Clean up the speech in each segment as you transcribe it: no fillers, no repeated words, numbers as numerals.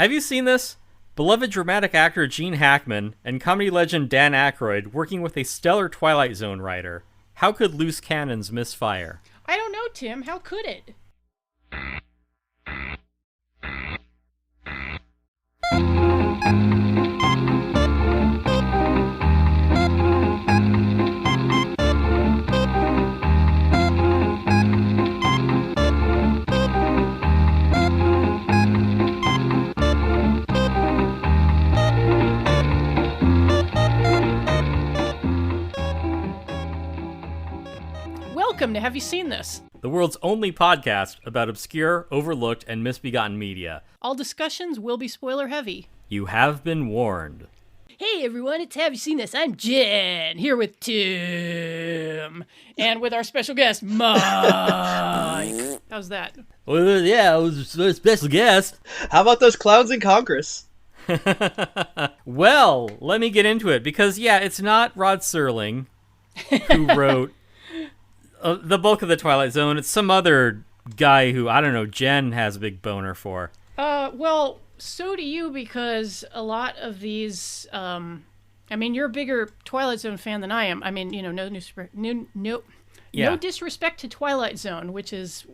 Have you seen this? Beloved dramatic actor Gene Hackman and comedy legend Dan Aykroyd working with a stellar Twilight Zone writer. How could loose cannons misfire? I don't know, Tim. How could it? Welcome to Have You Seen This? The world's only podcast about obscure, overlooked, and misbegotten media. All discussions will be spoiler heavy. You have been warned. Hey everyone, it's Have You Seen This? I'm Jen, here with Tim, and with our special guest, Mike. How's that? Well, yeah, it was a special guest. How about those clowns in Congress? Well, let me get into it, because, yeah, it's not Rod Serling who wrote the bulk of the Twilight Zone. It's some other guy who, I don't know, Jen has a big boner for. Well, so do you, because a lot of these, I mean, you're a bigger Twilight Zone fan than I am. I mean, you know, no disrespect to Twilight Zone, which is,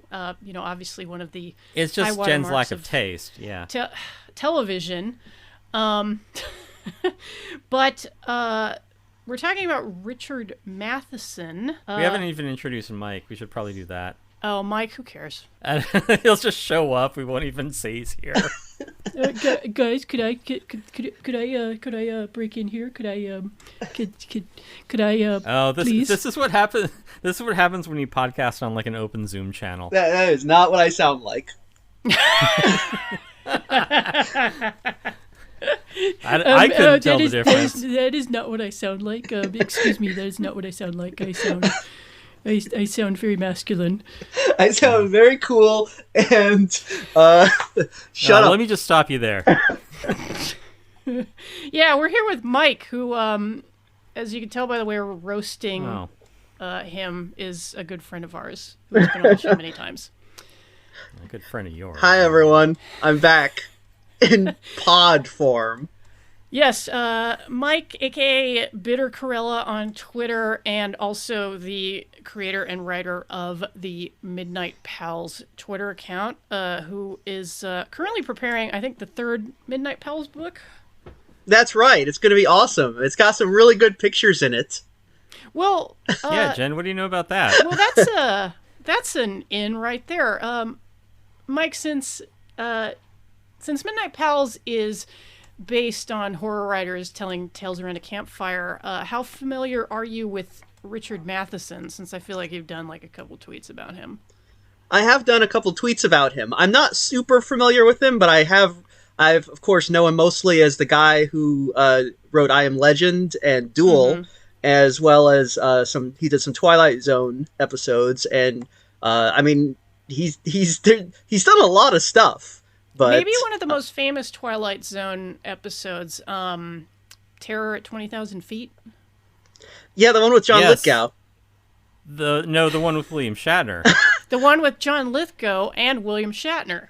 you know, obviously one of the It's just Jen's lack of taste, yeah. Television. But, we're talking about Richard Matheson. We haven't even introduced Mike. We should probably do that. Oh, Mike, who cares? He'll just show up. We won't even say he's here. Guys, could I break in here? Could I please? This is what happens. This is what happens when you podcast on like an open Zoom channel. That is not what I sound like. I couldn't tell the difference. That is not what I sound like. Excuse me, that is not what I sound like. I sound very masculine. I sound very cool and shut up. Let me just stop you there. Yeah, we're here with Mike, who, as you can tell by the way we're roasting him, is a good friend of ours who's been on the show many times. A good friend of yours. Hi everyone, I'm back in pod form. Yes, Mike, aka Bitter Corella on Twitter, and also the creator and writer of the Midnight Pals Twitter account, who is currently preparing, I think, the third Midnight Pals book. That's right. It's going to be awesome. It's got some really good pictures in it. Well, yeah, Jen, what do you know about that? Well, that's an in right there. Mike, since Midnight Pals is based on horror writers telling tales around a campfire, how familiar are you with Richard Matheson, since I feel like you've done like a couple tweets about him? I have done a couple tweets about him. I'm not super familiar with him, but I've of course know him mostly as the guy who wrote I Am Legend and Duel, as well as he did some Twilight Zone episodes, and I mean he's done a lot of stuff. But maybe one of the most famous Twilight Zone episodes, Terror at 20,000 Feet. Yeah, the one with John Lithgow. The one with William Shatner. The one with John Lithgow and William Shatner.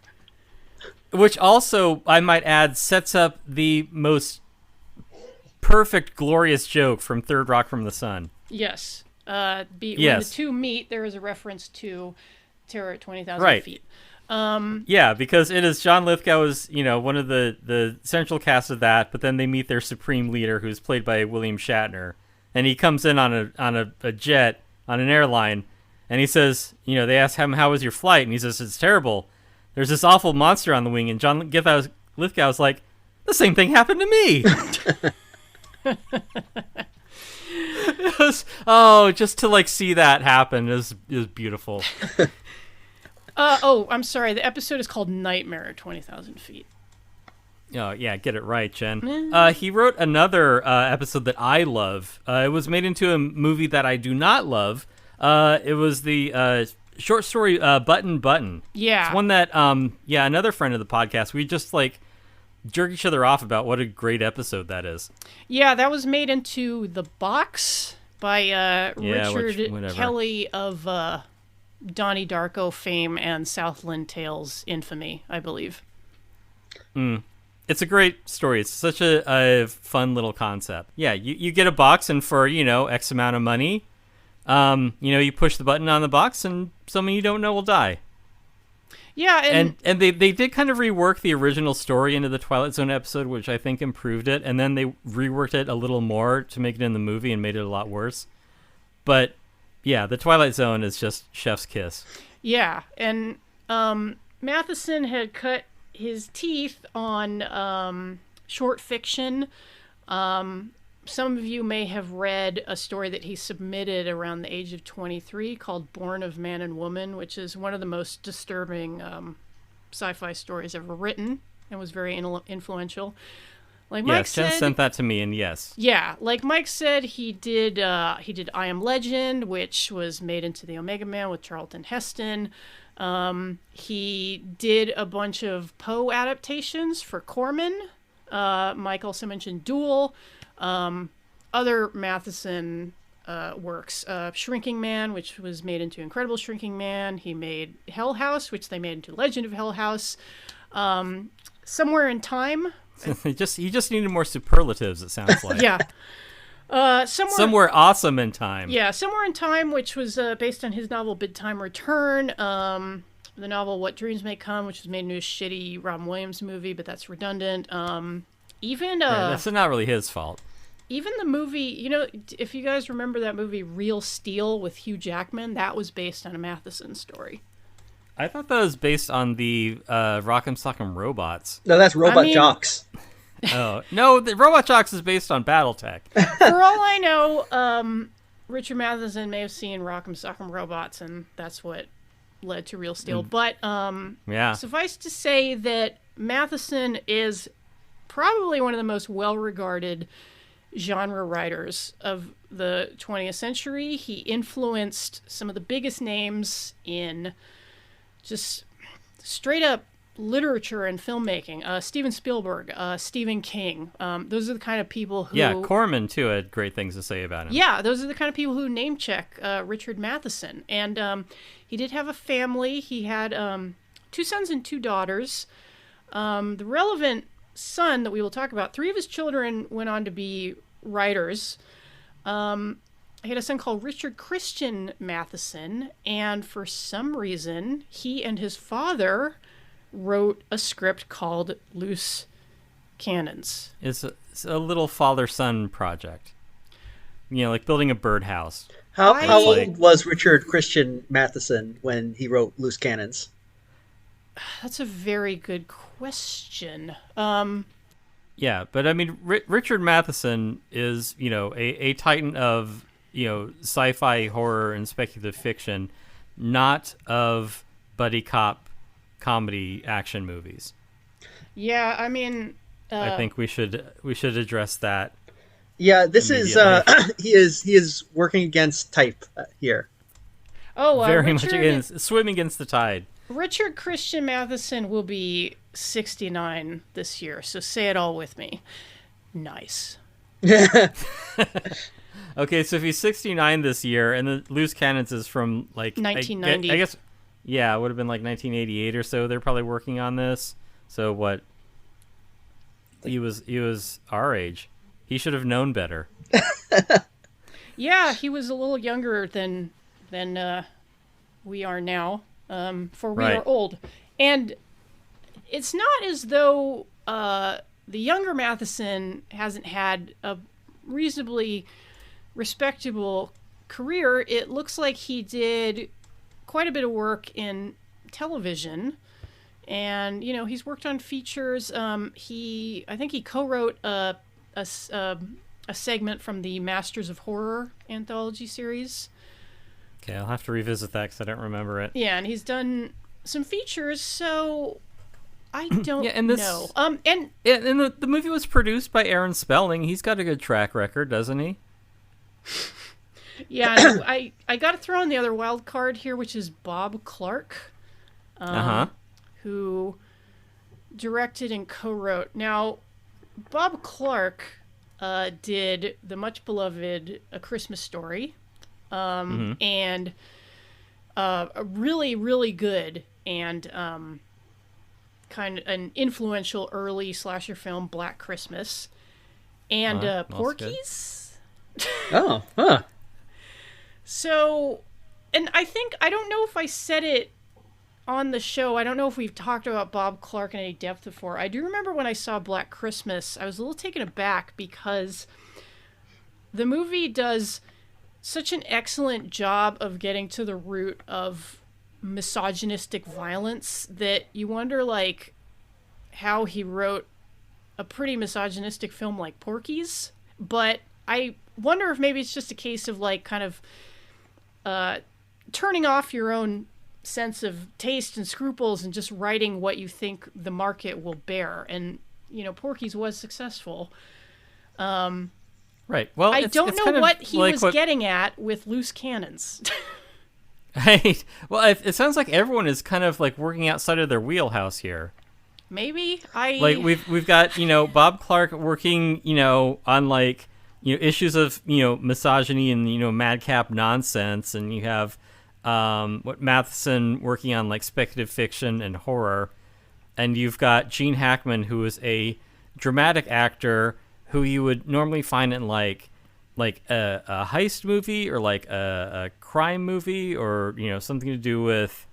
Which also, I might add, sets up the most perfect, glorious joke from Third Rock from the Sun. Yes. When the two meet, there is a reference to Terror at 20,000 Feet. Yeah, because it is John Lithgow is, you know, one of the central cast of that, but then they meet their supreme leader, who's played by William Shatner, and he comes in on a jet on an airline, and he says, you know, they ask him, how was your flight, and he says, it's terrible. There's this awful monster on the wing, and John Lithgow's like, the same thing happened to me. Just to like see that happen is beautiful. I'm sorry. The episode is called Nightmare at 20,000 Feet. Oh, yeah, get it right, Jen. He wrote another episode that I love. It was made into a movie that I do not love. It was the short story Button Button. Yeah. It's one that, another friend of the podcast, we just, like, jerk each other off about what a great episode that is. Yeah, that was made into The Box by Richard Kelly of Donnie Darko fame and Southland Tales infamy, I believe. It's a great story. It's such a fun little concept. Yeah, you get a box, and for, X amount of money, you push the button on the box, and someone you don't know will die. Yeah, and they did kind of rework the original story into the Twilight Zone episode, which I think improved it, and then they reworked it a little more to make it in the movie and made it a lot worse. But yeah, the Twilight Zone is just chef's kiss. Yeah, and Matheson had cut his teeth on short fiction. Some of you may have read a story that he submitted around the age of 23 called Born of Man and Woman, which is one of the most disturbing sci-fi stories ever written and was very influential. Like Mike said, Jen sent that to me, and yes. Yeah, like Mike said, he did I Am Legend, which was made into the Omega Man with Charlton Heston. He did a bunch of Poe adaptations for Corman. Mike also mentioned Duel. Other Matheson works, Shrinking Man, which was made into Incredible Shrinking Man. He made Hell House, which they made into Legend of Hell House. Somewhere in Time. he just needed more superlatives, it sounds like. Yeah. Somewhere awesome in Time. Yeah, Somewhere in Time, which was based on his novel Bid Time Return. The novel What Dreams May Come, which was made into a shitty Robin Williams movie, but that's redundant. That's not really his fault. Even the movie, if you guys remember that movie Real Steel with Hugh Jackman, that was based on a Matheson story. I thought that was based on the Rock'em Sock'em Robots. No, that's Robot Jocks. Oh, no, the Robot Jocks is based on Battletech. For all I know, Richard Matheson may have seen Rock'em Sock'em Robots, and that's what led to Real Steel. But suffice to say that Matheson is probably one of the most well-regarded genre writers of the 20th century. He influenced some of the biggest names in just straight up literature and filmmaking. Steven Spielberg, Stephen King. Those are the kind of people who... Yeah, Corman, too, had great things to say about him. Yeah, those are the kind of people who name check Richard Matheson. And he did have a family. He had 2 sons and 2 daughters. The relevant son that we will talk about, 3 of his children went on to be writers. He had a son called Richard Christian Matheson, and for some reason, he and his father wrote a script called Loose Cannons. It's a little father-son project. Like building a birdhouse. How old was Richard Christian Matheson when he wrote Loose Cannons? That's a very good question. Yeah, but I mean, Richard Matheson is, a titan of, sci-fi, horror, and speculative fiction, not of buddy cop comedy action movies. Yeah, I mean, I think we should address that. Yeah, this is he is working against type here. Oh, very much against, swimming against the tide. Richard Christian Matheson will be 69 this year, so say it all with me. Nice. Okay, so if he's 69 this year, and the Loose Cannons is from, 1990. I guess, yeah, it would have been 1988 or so. They're probably working on this. So what? He was our age. He should have known better. Yeah, he was a little younger than we are now. For we are old. And it's not as though the younger Matheson hasn't had a reasonably respectable career. It looks like he did quite a bit of work in television. And, he's worked on features. I think he co-wrote a segment from the Masters of Horror anthology series. Okay, I'll have to revisit that because I don't remember it. Yeah, and he's done some features, so I don't know. And the movie was produced by Aaron Spelling. He's got a good track record, doesn't he? Yeah, I got to throw in the other wild card here, which is Bob Clark, who directed and co-wrote. Now, Bob Clark did the much beloved A Christmas Story. And a really, really good and kind of an influential early slasher film, Black Christmas, and Porky's. Oh, huh. So, and I don't know if I said it on the show. I don't know if we've talked about Bob Clark in any depth before. I do remember when I saw Black Christmas, I was a little taken aback because the movie does such an excellent job of getting to the root of misogynistic violence that you wonder, like, how he wrote a pretty misogynistic film like Porky's. But I wonder if maybe it's just a case of, like, kind of turning off your own sense of taste and scruples and just writing what you think the market will bear. And, you know, Porky's was successful. Right. Well, I don't know what he was getting at with loose cannons. Right. Well, it sounds like everyone is kind of like working outside of their wheelhouse here. Maybe like we've got, you know, Bob Clark working, you know, on like, you know, issues of, you know, misogyny and, you know, madcap nonsense, and you have Matheson working on like speculative fiction and horror, and you've got Gene Hackman, who is a dramatic actor who you would normally find in like a heist movie or like a crime movie, or, you know, something to do with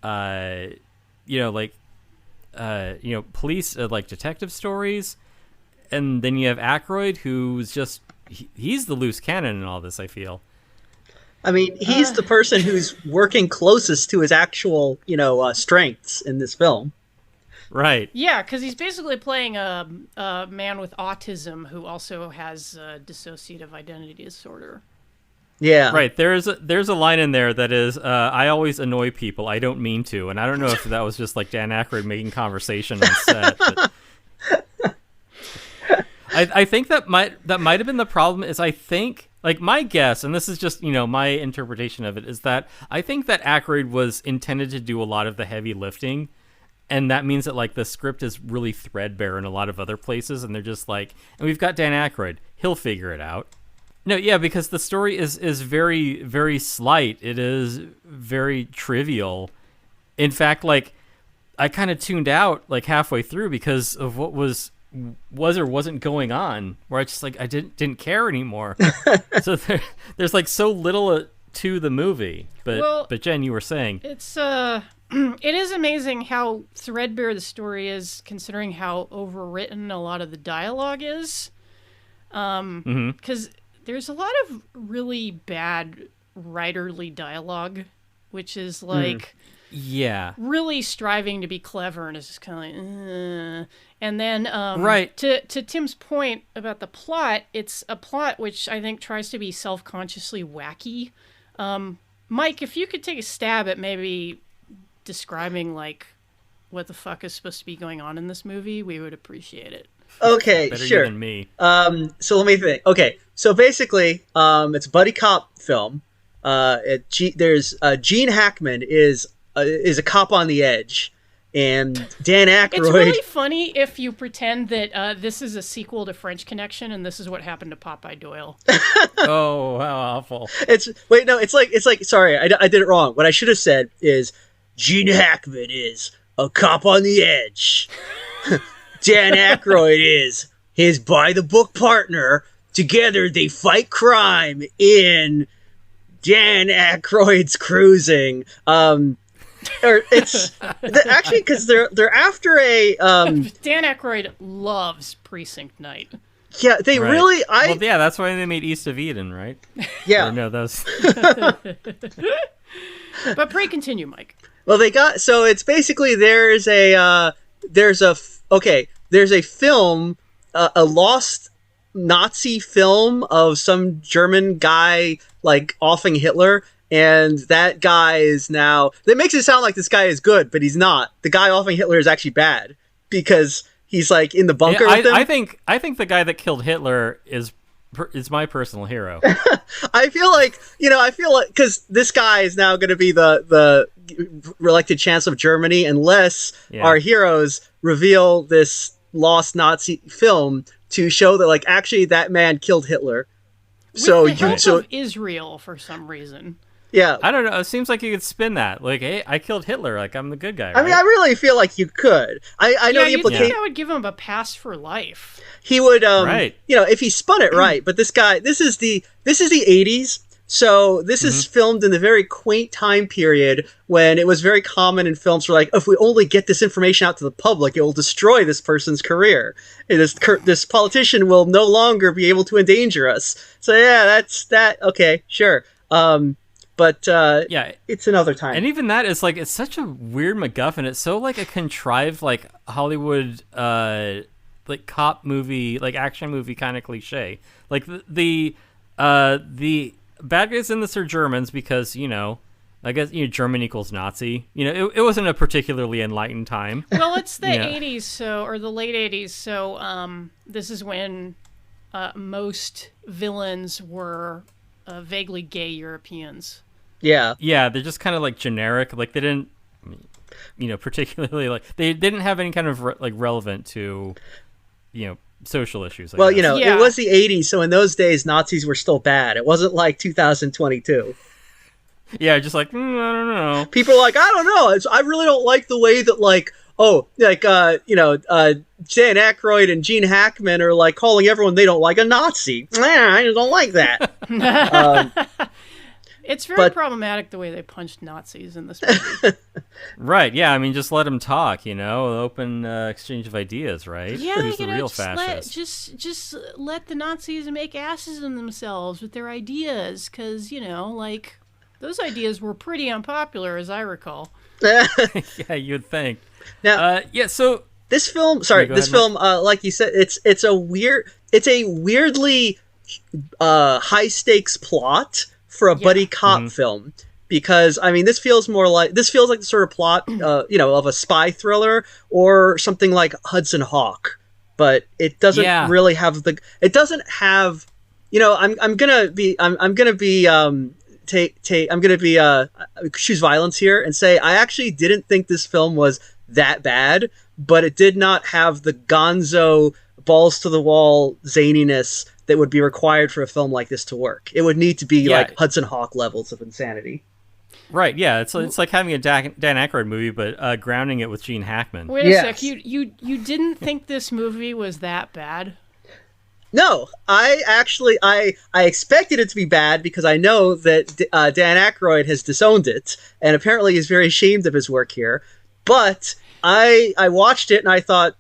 you know, like you know, police like detective stories. And then you have Aykroyd, who's just he's the loose cannon in all this, I feel. I mean, he's the person who's working closest to his actual, you know, strengths in this film. Right. Yeah, because he's basically playing a man with autism who also has dissociative identity disorder. Yeah. Right. There's a line in there that is, I always annoy people. I don't mean to. And I don't know if that was just like Dan Aykroyd making conversation on set. But I think that might have been the problem. Is I think, like, my guess, and this is just, you know, my interpretation of it, is that I think that Aykroyd was intended to do a lot of the heavy lifting. And that means that, like, the script is really threadbare in a lot of other places, and they're just like, and we've got Dan Aykroyd. He'll figure it out. No, yeah, because the story is very, very slight. It is very trivial. In fact, like, I kind of tuned out, like, halfway through because of what was or wasn't going on, where I just, like, I didn't care anymore. So there's, like, so little to the movie. But Jen, you were saying. It's, it is amazing how threadbare the story is, considering how overwritten a lot of the dialogue is. Because there's a lot of really bad writerly dialogue, which is like, really striving to be clever, and it's just kind of like, and then right. To Tim's point about the plot, it's a plot which I think tries to be self-consciously wacky. Mike, if you could take a stab at maybe describing like what the fuck is supposed to be going on in this movie, we would appreciate it. Okay, better sure. You than me. So let me think. Okay, so basically, it's a buddy cop film. There's Gene Hackman is a cop on the edge, and Dan Aykroyd. It's really funny if you pretend that this is a sequel to French Connection, and this is what happened to Popeye Doyle. Oh, how awful! It's like. Sorry, I did it wrong. What I should have said is Gene Hackman is a cop on the edge. Dan Aykroyd is his by-the-book partner. Together they fight crime in Dan Aykroyd's Cruising. Or it's actually because they're after a. Dan Aykroyd loves Precinct Night. Yeah, they right. really. Well, yeah, that's why they made East of Eden, right? Yeah. Or no, those. But pray continue, Mike. Well, so it's basically there's a film, a lost Nazi film of some German guy like offing Hitler, and that guy is now. That makes it sound like this guy is good, but he's not. The guy offing Hitler is actually bad because he's like in the bunker with him. I think the guy that killed Hitler is my personal hero. I feel like because this guy is now going to be the elected chancellor of Germany unless our heroes reveal this lost Nazi film to show that like actually that man killed Hitler. With the help of Israel for some reason. Yeah. I don't know. It seems like you could spin that. Like, hey, I killed Hitler. Like, I'm the good guy. I mean, I really feel like you could. I know the you'd think implication. that would give him a pass for life. He would, Right. if he spun it right. But this guy, this is the 80s. So this is filmed in the very quaint time period when it was very common in films for like, if we only get this information out to the public, it will destroy this person's career. And this politician will no longer be able to endanger us. So yeah, that's that. Okay, sure. But Yeah. it's another time. And even that is like, it's such a weird MacGuffin. It's so like a contrived, like Hollywood, like cop movie, like action movie kind of cliche. Like the bad guys in this are Germans because, I guess, German equals Nazi. It wasn't a particularly enlightened time. Well, it's the Yeah. 80s, or the late 80s, so this is when most villains were vaguely gay Europeans. Yeah. Yeah, they're just kind of like generic. Like they didn't, particularly like they didn't have any kind of relevant to, social issues. I Well, guess. Yeah. it was the 80s, so in those days, Nazis were still bad. It wasn't like 2022. Yeah, just like I don't know. People are like, I don't know. I really don't like the way that, like, Dan Aykroyd and Gene Hackman are, like, calling everyone they don't like a Nazi. I just don't like that. It's very problematic the way they punched Nazis in this movie. Right? Yeah, I mean, just let them talk. Open exchange of ideas. Right? Yeah, Who's the real fascist? just let the Nazis make asses of themselves with their ideas, because those ideas were pretty unpopular, as I recall. Yeah, you'd think. Now, So this film, like you said, it's a weirdly high stakes plot for a buddy cop film, because I mean this feels like the sort of plot of a spy thriller or something like Hudson Hawk, but it doesn't really have I'm gonna choose violence here and say I actually didn't think this film was that bad, but it did not have the gonzo balls to the wall zaniness that would be required for a film like this to work. It would need to be like Hudson Hawk levels of insanity. Right, yeah, it's like having a Dan Aykroyd movie, but grounding it with Gene Hackman. Wait a sec, you didn't think this movie was that bad? No, I expected it to be bad because I know that Dan Aykroyd has disowned it and apparently is very ashamed of his work here. But I watched it and I thought,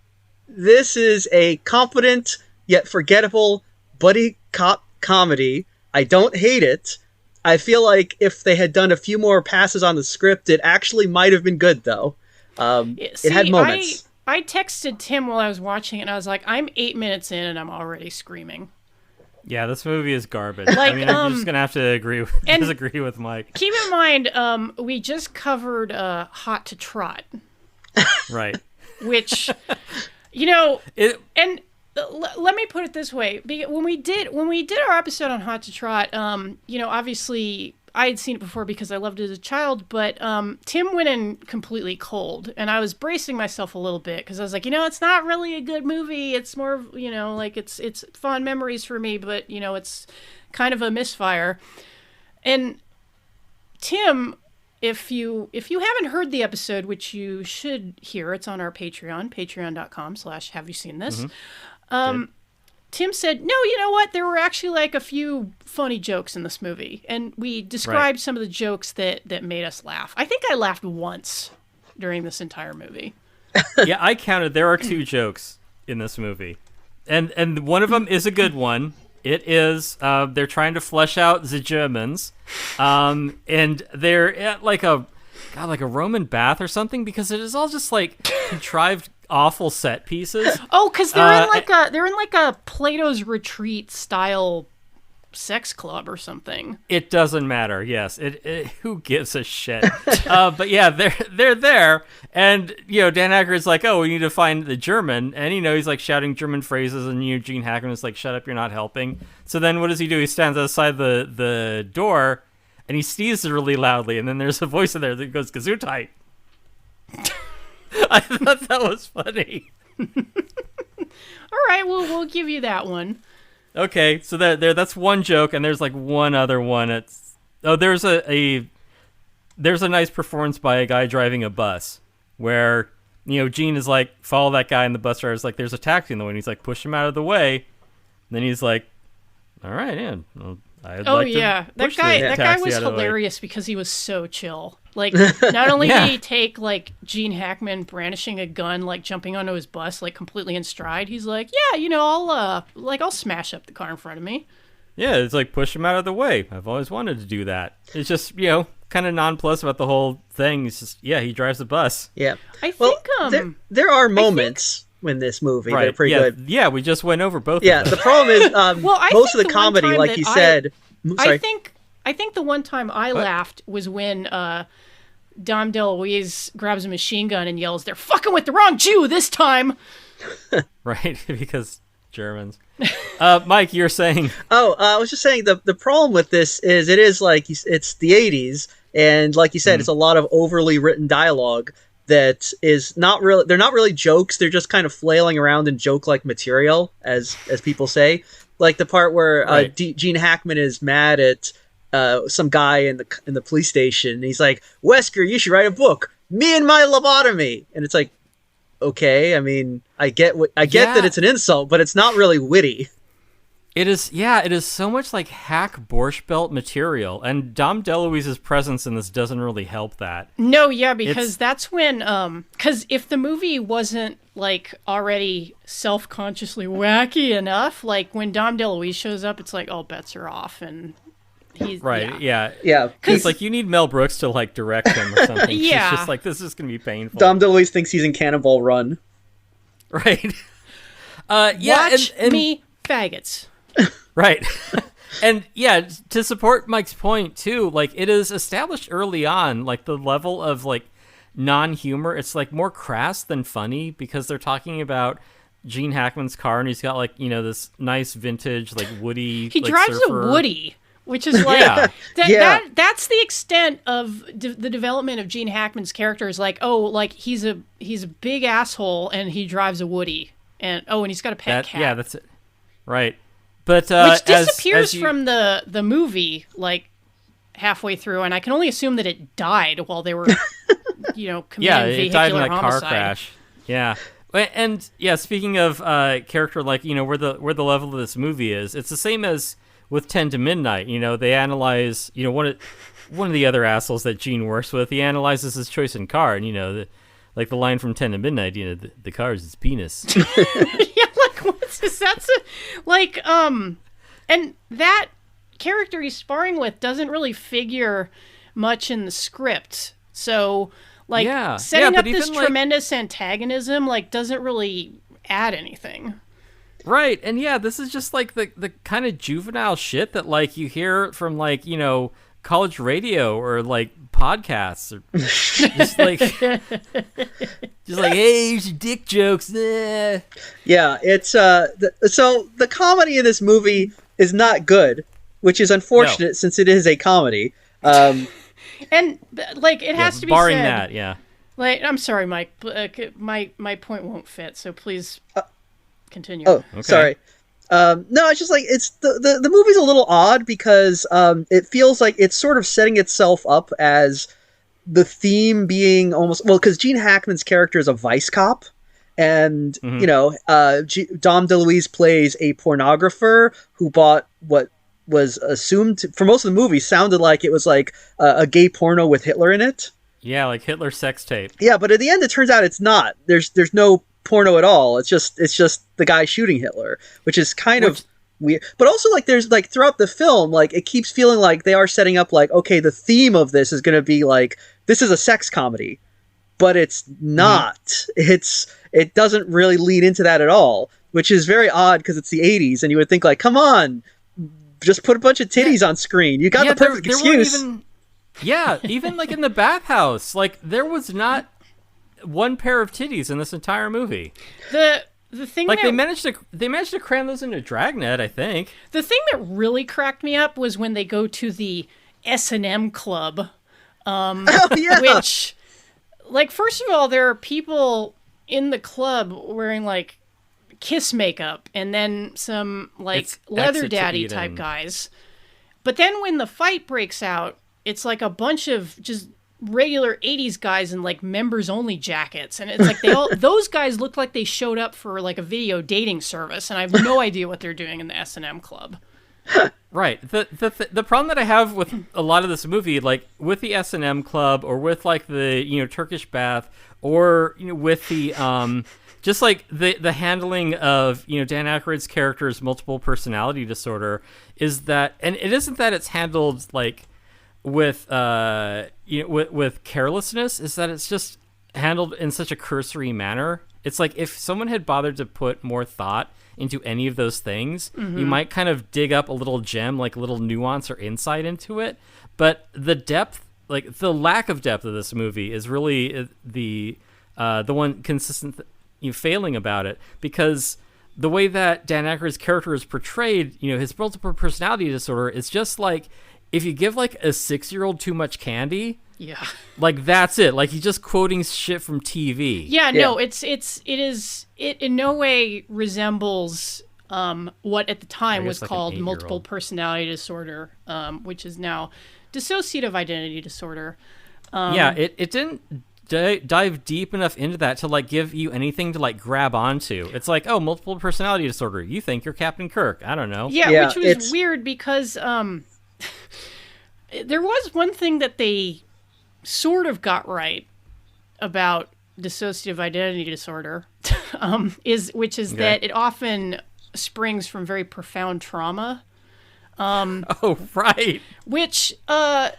this is a competent yet forgettable buddy cop comedy. I don't hate it. I feel like if they had done a few more passes on the script, it actually might have been good, though. It had moments. I texted Tim while I was watching it, and I was like, I'm 8 minutes in, and I'm already screaming. Yeah, this movie is garbage. I mean, I'm just gonna have to disagree with Mike. Keep in mind, we just covered Hot to Trot. Right. Which, let me put it this way: when we did our episode on Hot to Trot, obviously I had seen it before because I loved it as a child, but Tim went in completely cold, and I was bracing myself a little bit because I was like, it's not really a good movie. It's more, like it's fond memories for me, but it's kind of a misfire. And Tim, if you haven't heard the episode, which you should hear, it's on our Patreon, patreon.com/haveyouseentthis. Tim said, no, you know what? There were actually like a few funny jokes in this movie. And we described some of the jokes that made us laugh. I think I laughed once during this entire movie. Yeah, I counted. There are 2 jokes in this movie. And one of them is a good one. It is, they're trying to flesh out the Germans. And they're at like a Roman bath or something, because it is all just like contrived awful set pieces. Oh, because they're in like a Plato's Retreat style sex club or something. It doesn't matter. Yes, it who gives a shit? But yeah, they're there, and Dan Aykroyd's like, oh, we need to find the German, and he's like shouting German phrases, and Gene Hackman is like, shut up, you're not helping. So then what does he do? He stands outside the door, and he sneezes really loudly, and then there's a voice in there that goes, Gesundheit. I thought that was funny. All right, we'll give you that one. Okay, so that's one joke, and there's like one other one. It's Oh, there's a nice performance by a guy driving a bus where, Gene is like, follow that guy, and the bus driver's like, there's a taxi in the way, and he's like, push him out of the way. And then he's like, all right, yeah. Well, that guy was hilarious because he was so chill. Like, not only did he take like Gene Hackman brandishing a gun, like jumping onto his bus, like completely in stride. He's like, yeah, I'll smash up the car in front of me. Yeah, it's like, push him out of the way. I've always wanted to do that. It's just, kind of nonplussed about the whole thing. It's just, he drives a bus. Yeah. I think there are moments in this movie that are pretty good. Yeah, we just went over both. Yeah, of them. the problem is most of the comedy, like you said. Sorry. I think the one time I laughed was when Dom DeLuise grabs a machine gun and yells, "They're fucking with the wrong Jew this time!" Right, because Germans. Mike, you're saying? I was just saying the problem with this is it is like it's the 80s, and like you said, it's a lot of overly written dialogue that is not really. They're not really jokes. They're just kind of flailing around in joke-like material, as people say. Like the part where Gene Hackman is mad at some guy in the police station. And he's like, "Wesker, you should write a book. Me and my lobotomy." And it's like, okay, I mean, I get that it's an insult, but it's not really witty. It is so much like hack Borscht Belt material, and Dom DeLuise's presence in this doesn't really help that. No, because that's when, because if the movie wasn't like already self-consciously wacky enough, like when Dom DeLuise shows up, it's like, all bets are off, and he's yeah. It's like you need Mel Brooks to like direct him or something. Yeah, it's just like this is gonna be painful. Dom DeLuise thinks he's in Cannonball Run. Right. Watch me, faggots. Right. And to support Mike's point too, like it is established early on, like the level of like non-humor, it's like more crass than funny because they're talking about Gene Hackman's car and he's got like, this nice vintage like Woody. He like, drives surfer. a Woody, which is like that's the extent of the development of Gene Hackman's character is like, he's a big asshole and he drives a Woody and he's got a pet cat. Yeah, that's it. Right. But which disappears from the movie like halfway through, and I can only assume that it died while they were, committing it died in a homicide. car crash. Yeah, and speaking of character, like where the level of this movie is, it's the same as with 10 to Midnight. They analyze one of the other assholes that Gene works with. He analyzes his choice in car, and like the line from 10 to Midnight, the car is his penis. What's this? That's and that character he's sparring with doesn't really figure much in the script. So, setting up this tremendous antagonism, doesn't really add anything. Right, and this is just like the kind of juvenile shit that like you hear from college radio or like podcasts or just like hey, here's your dick jokes. Yeah, it's so the comedy in this movie is not good, which is unfortunate since it is a comedy. And it has to be barring said, that, I'm sorry, Mike, but my point won't fit, so please continue. Oh, okay. Sorry. No, it's just like it's the movie's a little odd because it feels like it's sort of setting itself up as the theme being because Gene Hackman's character is a vice cop, and Dom DeLuise plays a pornographer who bought what was assumed for most of the movie sounded like it was like a gay porno with Hitler in it. Yeah, like Hitler sex tape. Yeah, but at the end it turns out it's not. There's no porno at all. It's just the guy shooting Hitler, which is kind of weird. But also there's throughout the film, it keeps feeling like they are setting up okay, the theme of this is going to be this is a sex comedy, but it's not. It doesn't really lead into that at all, which is very odd because it's the 80s and you would think come on, just put a bunch of titties on screen. You got the perfect excuse. Even in the bathhouse, there was not one pair of titties in this entire movie. The thing they managed to cram those into Dragnet, I think. The thing that really cracked me up was when they go to the S&M club, which first of all, there are people in the club wearing kiss makeup, and then some leather daddy type guys. But then when the fight breaks out, it's like a bunch of just regular 80s guys in like members only jackets, and it's like those guys look like they showed up for like a video dating service, and I have no idea what they're doing in the S&M club. Right. The problem that I have with a lot of this movie, like with the S&M club or with like the Turkish bath, or with the just like the handling of Dan Aykroyd's character's multiple personality disorder, is that, and it isn't that it's handled like with with carelessness, is that it's just handled in such a cursory manner. It's like if someone had bothered to put more thought into any of those things, you might kind of dig up a little gem, like a little nuance or insight into it. But the depth, like the lack of depth of this movie, is really the one consistent failing about it, because the way that Dan Aykroyd's character is portrayed, his multiple personality disorder, is just like if you give like a 6-year-old too much candy. Yeah. Like that's it. Like he's just quoting shit from TV. Yeah, no, it in no way resembles what at the time was like called multiple personality disorder, which is now dissociative identity disorder. Yeah, it didn't dive deep enough into that to like give you anything to like grab onto. It's like, oh, multiple personality disorder. You think you're Captain Kirk. I don't know. Yeah, which was weird because there was one thing that they sort of got right about dissociative identity disorder, which is that it often springs from very profound trauma. Oh, right. Which I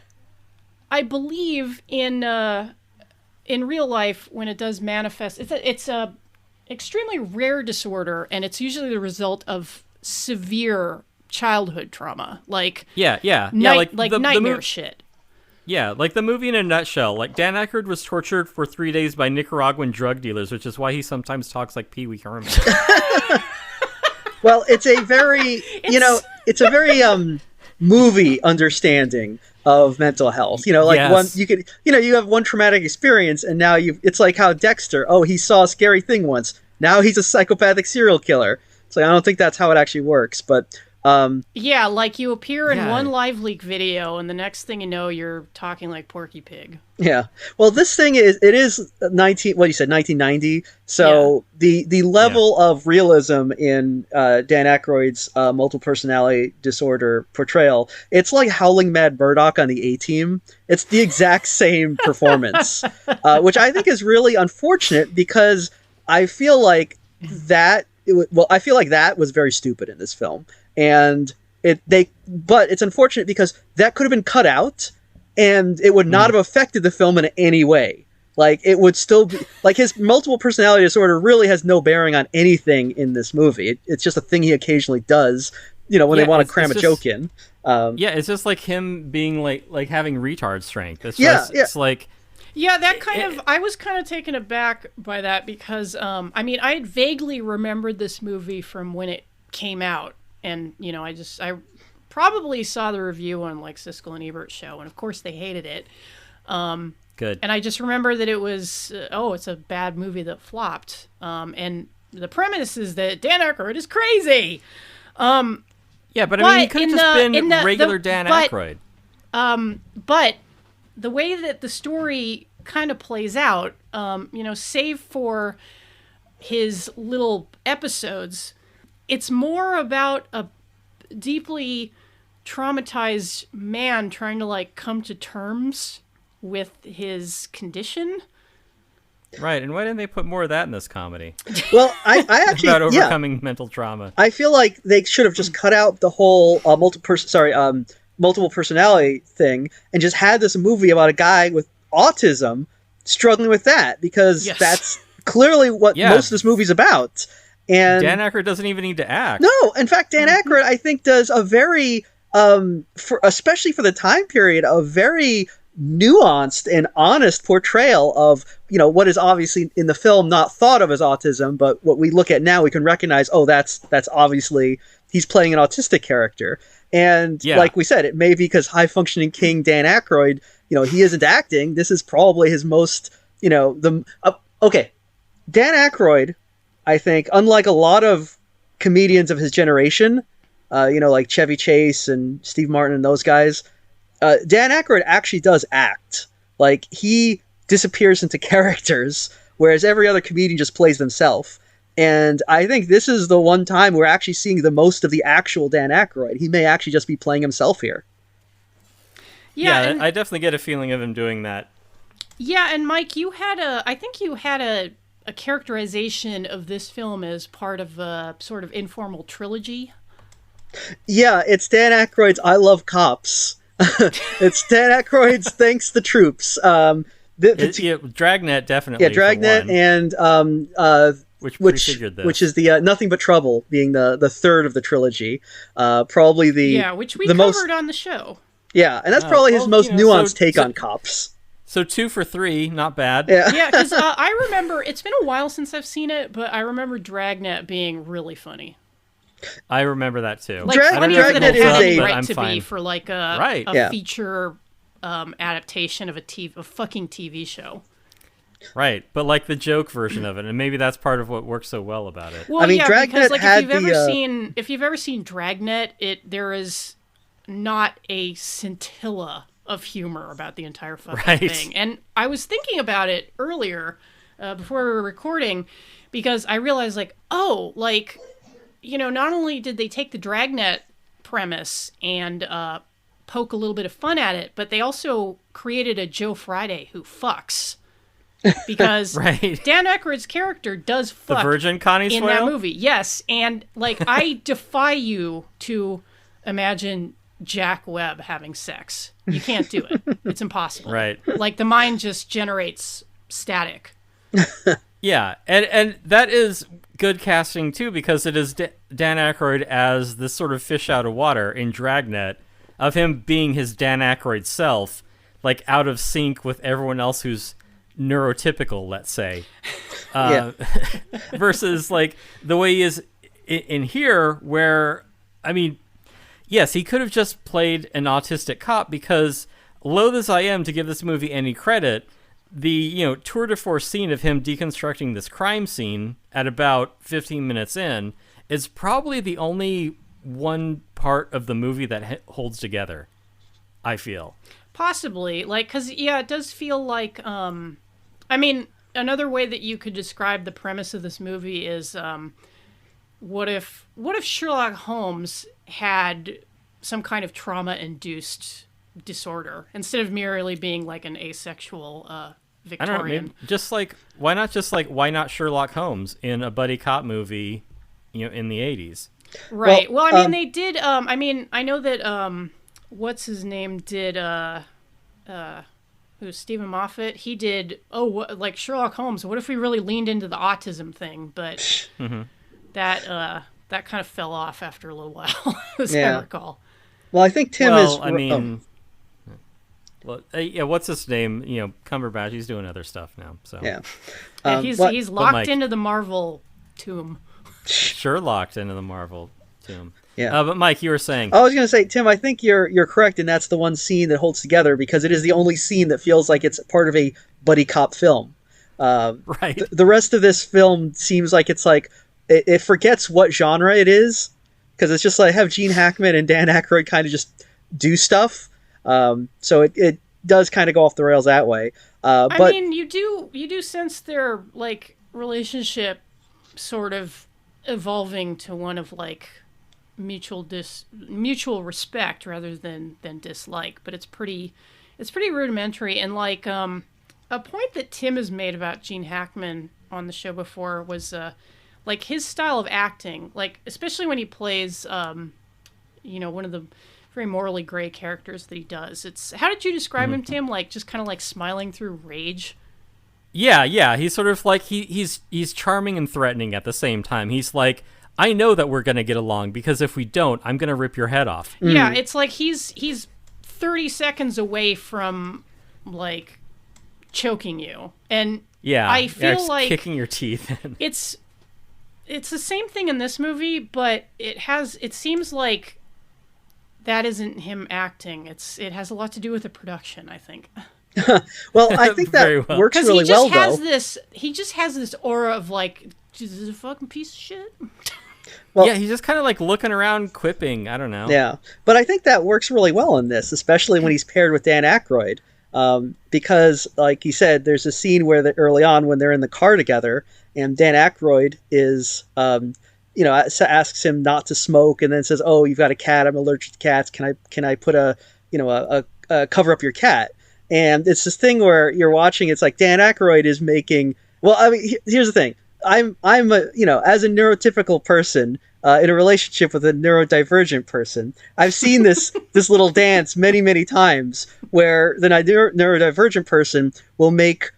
believe in real life, when it does manifest, it's a extremely rare disorder, and it's usually the result of severe childhood trauma, like like nightmare shit. Yeah, like the movie in a nutshell. Like Dan Aykroyd was tortured for 3 days by Nicaraguan drug dealers, which is why he sometimes talks like Pee Wee Herman. Well, it's a very it's a very movie understanding of mental health. You have one traumatic experience, and now it's like how Dexter. Oh, he saw a scary thing once. Now he's a psychopathic serial killer. It's like I don't think that's how it actually works, but. Like you appear in one Live Leak video, and the next thing you know, you're talking like Porky Pig. Yeah. Well, this thing is 1990. So the level of realism in Dan Aykroyd's multiple personality disorder portrayal, it's like Howling Mad Murdock on the A-Team. It's the exact same performance, which I think is really unfortunate, because I feel like that was very stupid in this film. And but it's unfortunate because that could have been cut out, and it would not have affected the film in any way. Like it would still be like his multiple personality disorder really has no bearing on anything in this movie. It's just a thing he occasionally does, when they want to cram a joke in. It's just like him being like having retard strength. It's like. Yeah, I was kind of taken aback by that because, I had vaguely remembered this movie from when it came out. And, I probably saw the review on like Siskel and Ebert's show, and of course they hated it. Good. And I just remember that it was, it's a bad movie that flopped. And the premise is that Dan Aykroyd is crazy. But he could have just been regular Dan Aykroyd. But the way that the story kind of plays out, save for his little episodes, it's more about a deeply traumatized man trying to like come to terms with his condition. Right, and why didn't they put more of that in this comedy? Well, I actually about overcoming mental trauma. I feel like they should have just cut out the whole multiple personality thing and just had this movie about a guy with autism struggling with that, because that's clearly what most of this movie's about. And Dan Aykroyd doesn't even need to act. No, in fact, Dan Aykroyd, I think, does a very, especially for the time period, a very nuanced and honest portrayal of, what is obviously in the film not thought of as autism, but what we look at now, we can recognize, that's obviously, he's playing an autistic character. And like we said, it may be because high-functioning king Dan Aykroyd, he isn't acting. This is probably his most, Dan Aykroyd, I think, unlike a lot of comedians of his generation, like Chevy Chase and Steve Martin and those guys. Dan Aykroyd actually does act. Like, he disappears into characters, whereas every other comedian just plays themselves. And I think this is the one time we're actually seeing the most of the actual Dan Aykroyd. He may actually just be playing himself here. Yeah, I definitely get a feeling of him doing that. Yeah, and Mike, I think you had a characterization of this film as part of a sort of informal trilogy. Yeah, it's Dan Aykroyd's I Love Cops. It's Dan Aykroyd's Thanks the Troops. Dragnet definitely. Yeah, Dragnet and which prefigured this. Which is the Nothing But Trouble, being the third of the trilogy. Probably which we covered on the show. Yeah, and that's probably his most nuanced take on cops. So 2 for 3, not bad. Yeah, because I remember, it's been a while since I've seen it, but I remember Dragnet being really funny. I remember that too. Like, Dragnet is a right to be for like a feature adaptation of a fucking TV show. Right, but like the joke version of it, and maybe that's part of what works so well about it. Well, Dragnet because like if you've ever seen Dragnet, there is not a scintilla of humor about the entire fucking thing. And I was thinking about it earlier before we were recording, because I realized not only did they take the Dragnet premise and poke a little bit of fun at it, but they also created a Joe Friday who fucks. Because Dan Aykroyd's character does fuck the Virgin Connie in that movie. Yes, and like I defy you to imagine Jack Webb having sex. You can't do it. It's impossible. Right. Like the mind just generates static. Yeah, and that is good casting too, because it is Dan Aykroyd as this sort of fish out of water in Dragnet, of him being his Dan Aykroyd self, like out of sync with everyone else who's neurotypical, let's say, versus like the way he is in here, where, I mean, yes, he could have just played an autistic cop, because loath as I am to give this movie any credit, the tour de force scene of him deconstructing this crime scene at about 15 minutes in is probably the only one part of the movie that holds together, I feel. Possibly, like, because it does feel like I mean, another way that you could describe the premise of this movie is what if Sherlock Holmes had some kind of trauma-induced disorder instead of merely being like an asexual Victorian. I don't know, maybe why not Sherlock Holmes in a buddy cop movie, in the 80s? Right. Well, I mean, they did. I know that what's his name did. Who's Stephen Moffat? He did. Like Sherlock Holmes. What if we really leaned into the autism thing? But that kind of fell off after a little while, as I recall. Well, I think Tim is. I mean, what's his name? Cumberbatch. He's doing other stuff now. So he's locked into the Marvel tomb. Sure, locked into the Marvel tomb. Yeah. But Mike, you were saying. I was going to say, Tim, I think you're correct, and that's the one scene that holds together, because it is the only scene that feels like it's part of a buddy cop film. Right. The rest of this film seems like it's like it forgets what genre it is, because it's just like have Gene Hackman and Dan Aykroyd kind of just do stuff. So it does kind of go off the rails that way. But I mean, you do sense their like relationship sort of evolving to one of like mutual respect rather than dislike, but it's pretty rudimentary. And like a point that Tim has made about Gene Hackman on the show before was like his style of acting, like especially when he plays one of the very morally gray characters that he does. It's, how did you describe him, Tim? Like just kind of like smiling through rage. Yeah, he's sort of like he's charming and threatening at the same time. He's like, I know that we're going to get along, because if we don't, I'm going to rip your head off. Yeah, it's like he's 30 seconds away from, like, choking you. And I feel like kicking your teeth in. It's the same thing in this movie, but it seems like that isn't him acting. It has a lot to do with the production, I think. Well, I think that works really well, though. He just has this aura of, like, this is a fucking piece of shit. Well, yeah, he's just kind of like looking around, quipping. I don't know. Yeah, but I think that works really well in this, especially when he's paired with Dan Aykroyd, because, like you said, there's a scene where early on when they're in the car together, and Dan Aykroyd is, asks him not to smoke, and then says, "Oh, you've got a cat. I'm allergic to cats. Can I put a cover up your cat?" And it's this thing where you're watching. It's like Dan Aykroyd is making. Well, I mean, here's the thing. I'm as a neurotypical person in a relationship with a neurodivergent person, I've seen this little dance many times where the neurodivergent person will make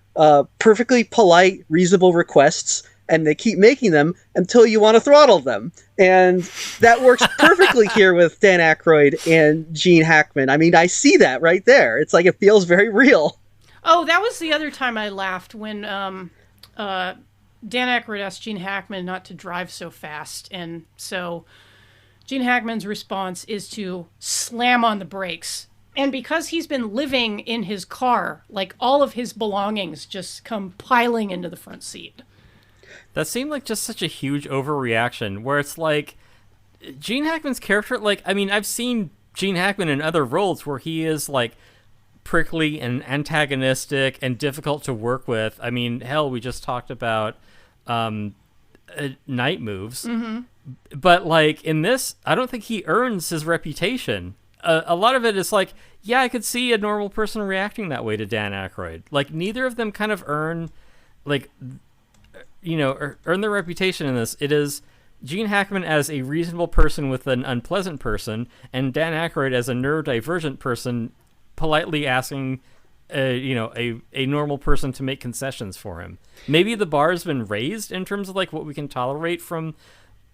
perfectly polite, reasonable requests, and they keep making them until you want to throttle them. And that works perfectly here with Dan Aykroyd and Gene Hackman. I mean, I see that right there. It's like it feels very real. Oh, that was the other time I laughed when Dan Aykroyd asked Gene Hackman not to drive so fast, and so Gene Hackman's response is to slam on the brakes. And because he's been living in his car, like all of his belongings just come piling into the front seat. That seemed like just such a huge overreaction, where it's like Gene Hackman's character, like, I mean, I've seen Gene Hackman in other roles where he is like prickly and antagonistic and difficult to work with. I mean, hell, we just talked about Night Moves. Mm-hmm. But like in this, I don't think he earns his reputation. A lot of it is like, yeah, I could see a normal person reacting that way to Dan Aykroyd. Like neither of them kind of earn, like, earn their reputation in this. It is Gene Hackman as a reasonable person with an unpleasant person, and Dan Aykroyd as a neurodivergent person politely asking a normal person to make concessions for him. Maybe the bar has been raised in terms of like what we can tolerate from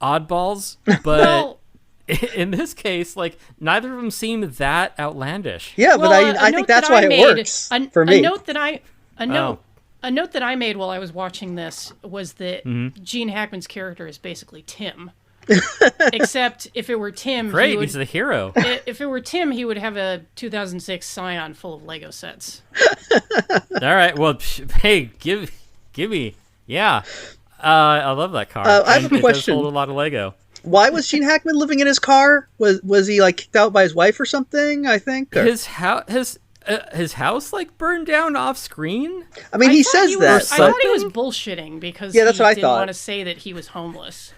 oddballs, but in this case, like neither of them seem that outlandish. Yeah, but I think that's why it works for me. A note that I made while I was watching this was that Gene Hackman's character is basically Tim. Except if it were Tim, great, he's the hero. If it were Tim, he would have a 2006 Scion full of Lego sets. All right, well, hey, give me, yeah. I love that car. I have a question. It does hold a lot of Lego. Why was Gene Hackman living in his car? Was he like kicked out by his wife or something? I think his house like burned down off screen. I mean, he says that. I thought he was bullshitting because that's what I didn't want to say that he was homeless.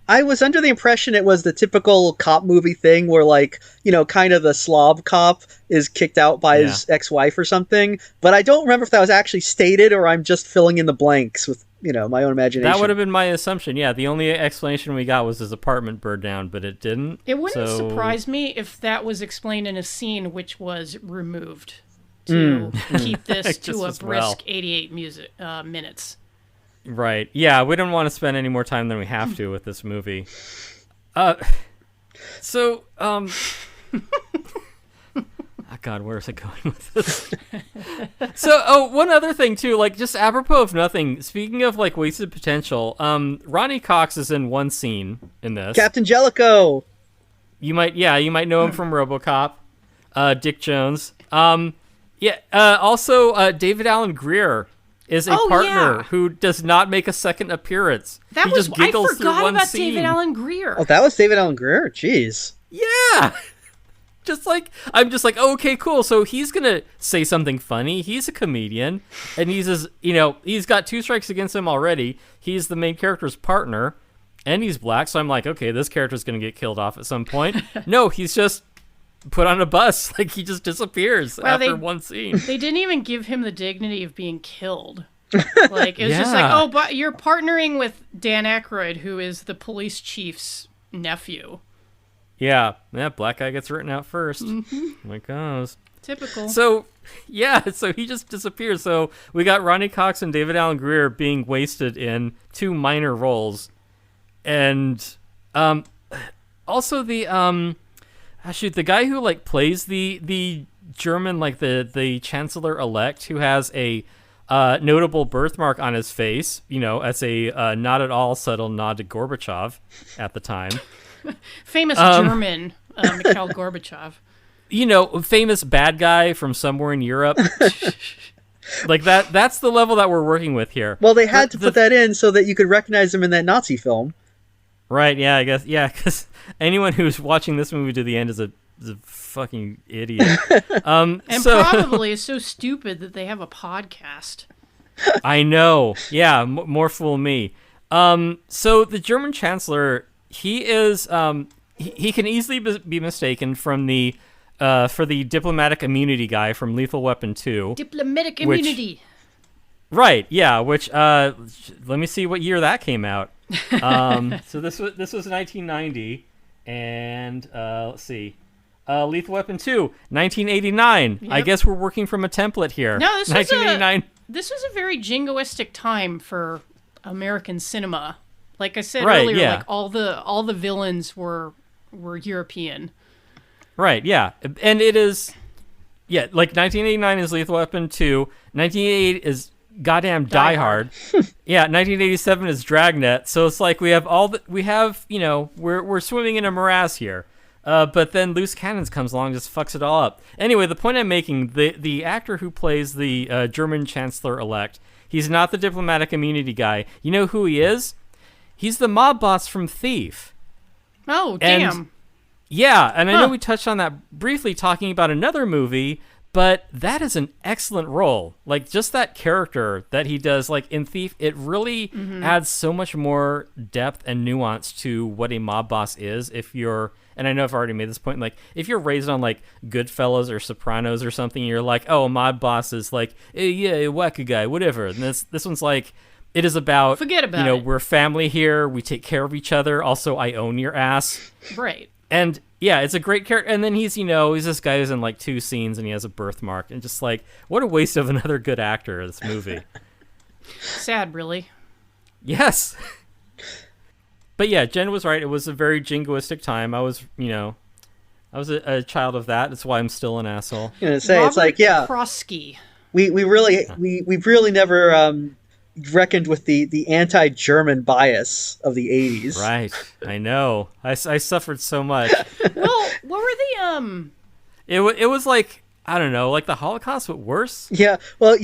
I was under the impression it was the typical cop movie thing where, like, kind of the slob cop is kicked out by his ex-wife or something. But I don't remember if that was actually stated or I'm just filling in the blanks with, my own imagination. That would have been my assumption. Yeah, the only explanation we got was his apartment burned down, but it didn't. It wouldn't surprise me if that was explained in a scene which was removed to keep this to a brisk 88 minutes. Right. Yeah, we don't want to spend any more time than we have to with this movie. Oh, God, where is it going with this? So, one other thing, too, like, just apropos of nothing, speaking of, like, wasted potential, Ronnie Cox is in one scene in this. Captain Jellicoe! You might know him from RoboCop. Dick Jones. Also, David Alan Grier is a partner who does not make a second appearance. I forgot about scene. David Alan Grier. Oh, that was David Alan Grier? Jeez. Yeah! I'm just like, oh, okay, cool. So he's gonna say something funny. He's a comedian, and he's got 2 strikes against him already. He's the main character's partner, and he's black. So I'm like, okay, this character's gonna get killed off at some point. No, he's just put on a bus. Like, he just disappears after one scene. They didn't even give him the dignity of being killed. Like, it was just like, oh, but you're partnering with Dan Aykroyd, who is the police chief's nephew. Yeah, black guy gets written out first. Mm-hmm. Like, goes. Typical. So he just disappears. So we got Ronnie Cox and David Alan Grier being wasted in 2 minor roles. And also the the guy who like plays the German, like the Chancellor-elect, who has a notable birthmark on his face, as a not at all subtle nod to Gorbachev at the time. Famous German Mikhail Gorbachev. Famous bad guy from somewhere in Europe. Like that's the level that we're working with here. Well, they had to put that in so that you could recognize him in that Nazi film. Right, yeah, I guess. Yeah, because anyone who's watching this movie to the end is a fucking idiot. And probably is so stupid that they have a podcast. I know. Yeah, more fool me. So the German Chancellor, he is he can easily be mistaken from the for the diplomatic immunity guy from Lethal Weapon 2. Diplomatic immunity. Right, yeah, which let me see what year that came out. So this was 1990, and let's see. Lethal Weapon 2, 1989. Yep. I guess we're working from a template here. No, this 1989. This was a very jingoistic time for American cinema. Like I said Right, earlier, yeah. like all the villains were European. Right, yeah. And it is like 1989 is Lethal Weapon 2, 1988 is goddamn Die Hard. Yeah, 1987 is Dragnet. So it's like we have we're swimming in a morass here. But then Loose Cannons comes along and just fucks it all up. Anyway, the point I'm making, the actor who plays the German Chancellor-elect, he's not the diplomatic immunity guy. You know who he is? He's the mob boss from Thief. Oh, damn. Yeah, and I know we touched on that briefly talking about another movie, but that is an excellent role. Like, just that character that he does, like, in Thief, it really adds so much more depth and nuance to what a mob boss is if you're... And I know I've already made this point, like, if you're raised on, like, Goodfellas or Sopranos or something, you're like, oh, a mob boss is like, hey, yeah, wacka guy, whatever. And this one's like, it is about... Forget about it. We're family here, we take care of each other, also I own your ass. Right. And yeah, it's a great character. And then he's this guy who's in like 2 scenes and he has a birthmark. And just like, what a waste of another good actor in this movie. Sad, really. Yes. But yeah, Jen was right. It was a very jingoistic time. I was a child of that. That's why I'm still an asshole. I'm gonna say, Robert it's like, yeah, Prosky. we've really never reckoned with the anti-German bias of the 80s. Right. I know. I suffered so much. Well, what were the It was like, I don't know, like the Holocaust, but worse. Yeah, well,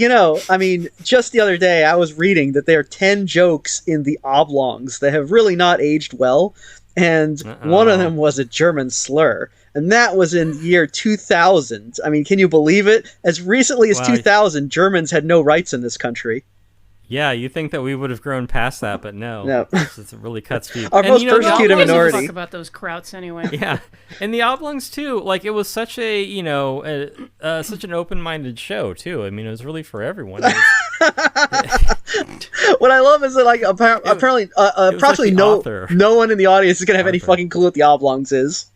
I mean, just the other day I was reading that there are 10 jokes in The Oblongs that have really not aged well, and one of them was a German slur, and that was in the year 2000. I mean, can you believe it? As recently as 2000, Germans had no rights in this country. Yeah, you think that we would have grown past that, but no. No. It really cuts deep. Our most persecuted Who gives a minority. fuck about those Krauts anyway. Yeah, and the Oblongs too. Like, it was such a such an open-minded show too. I mean, it was really for everyone. It was, What I love is that, like, apparently like no one in the audience is gonna have any Arthur. fucking clue what The Oblongs is.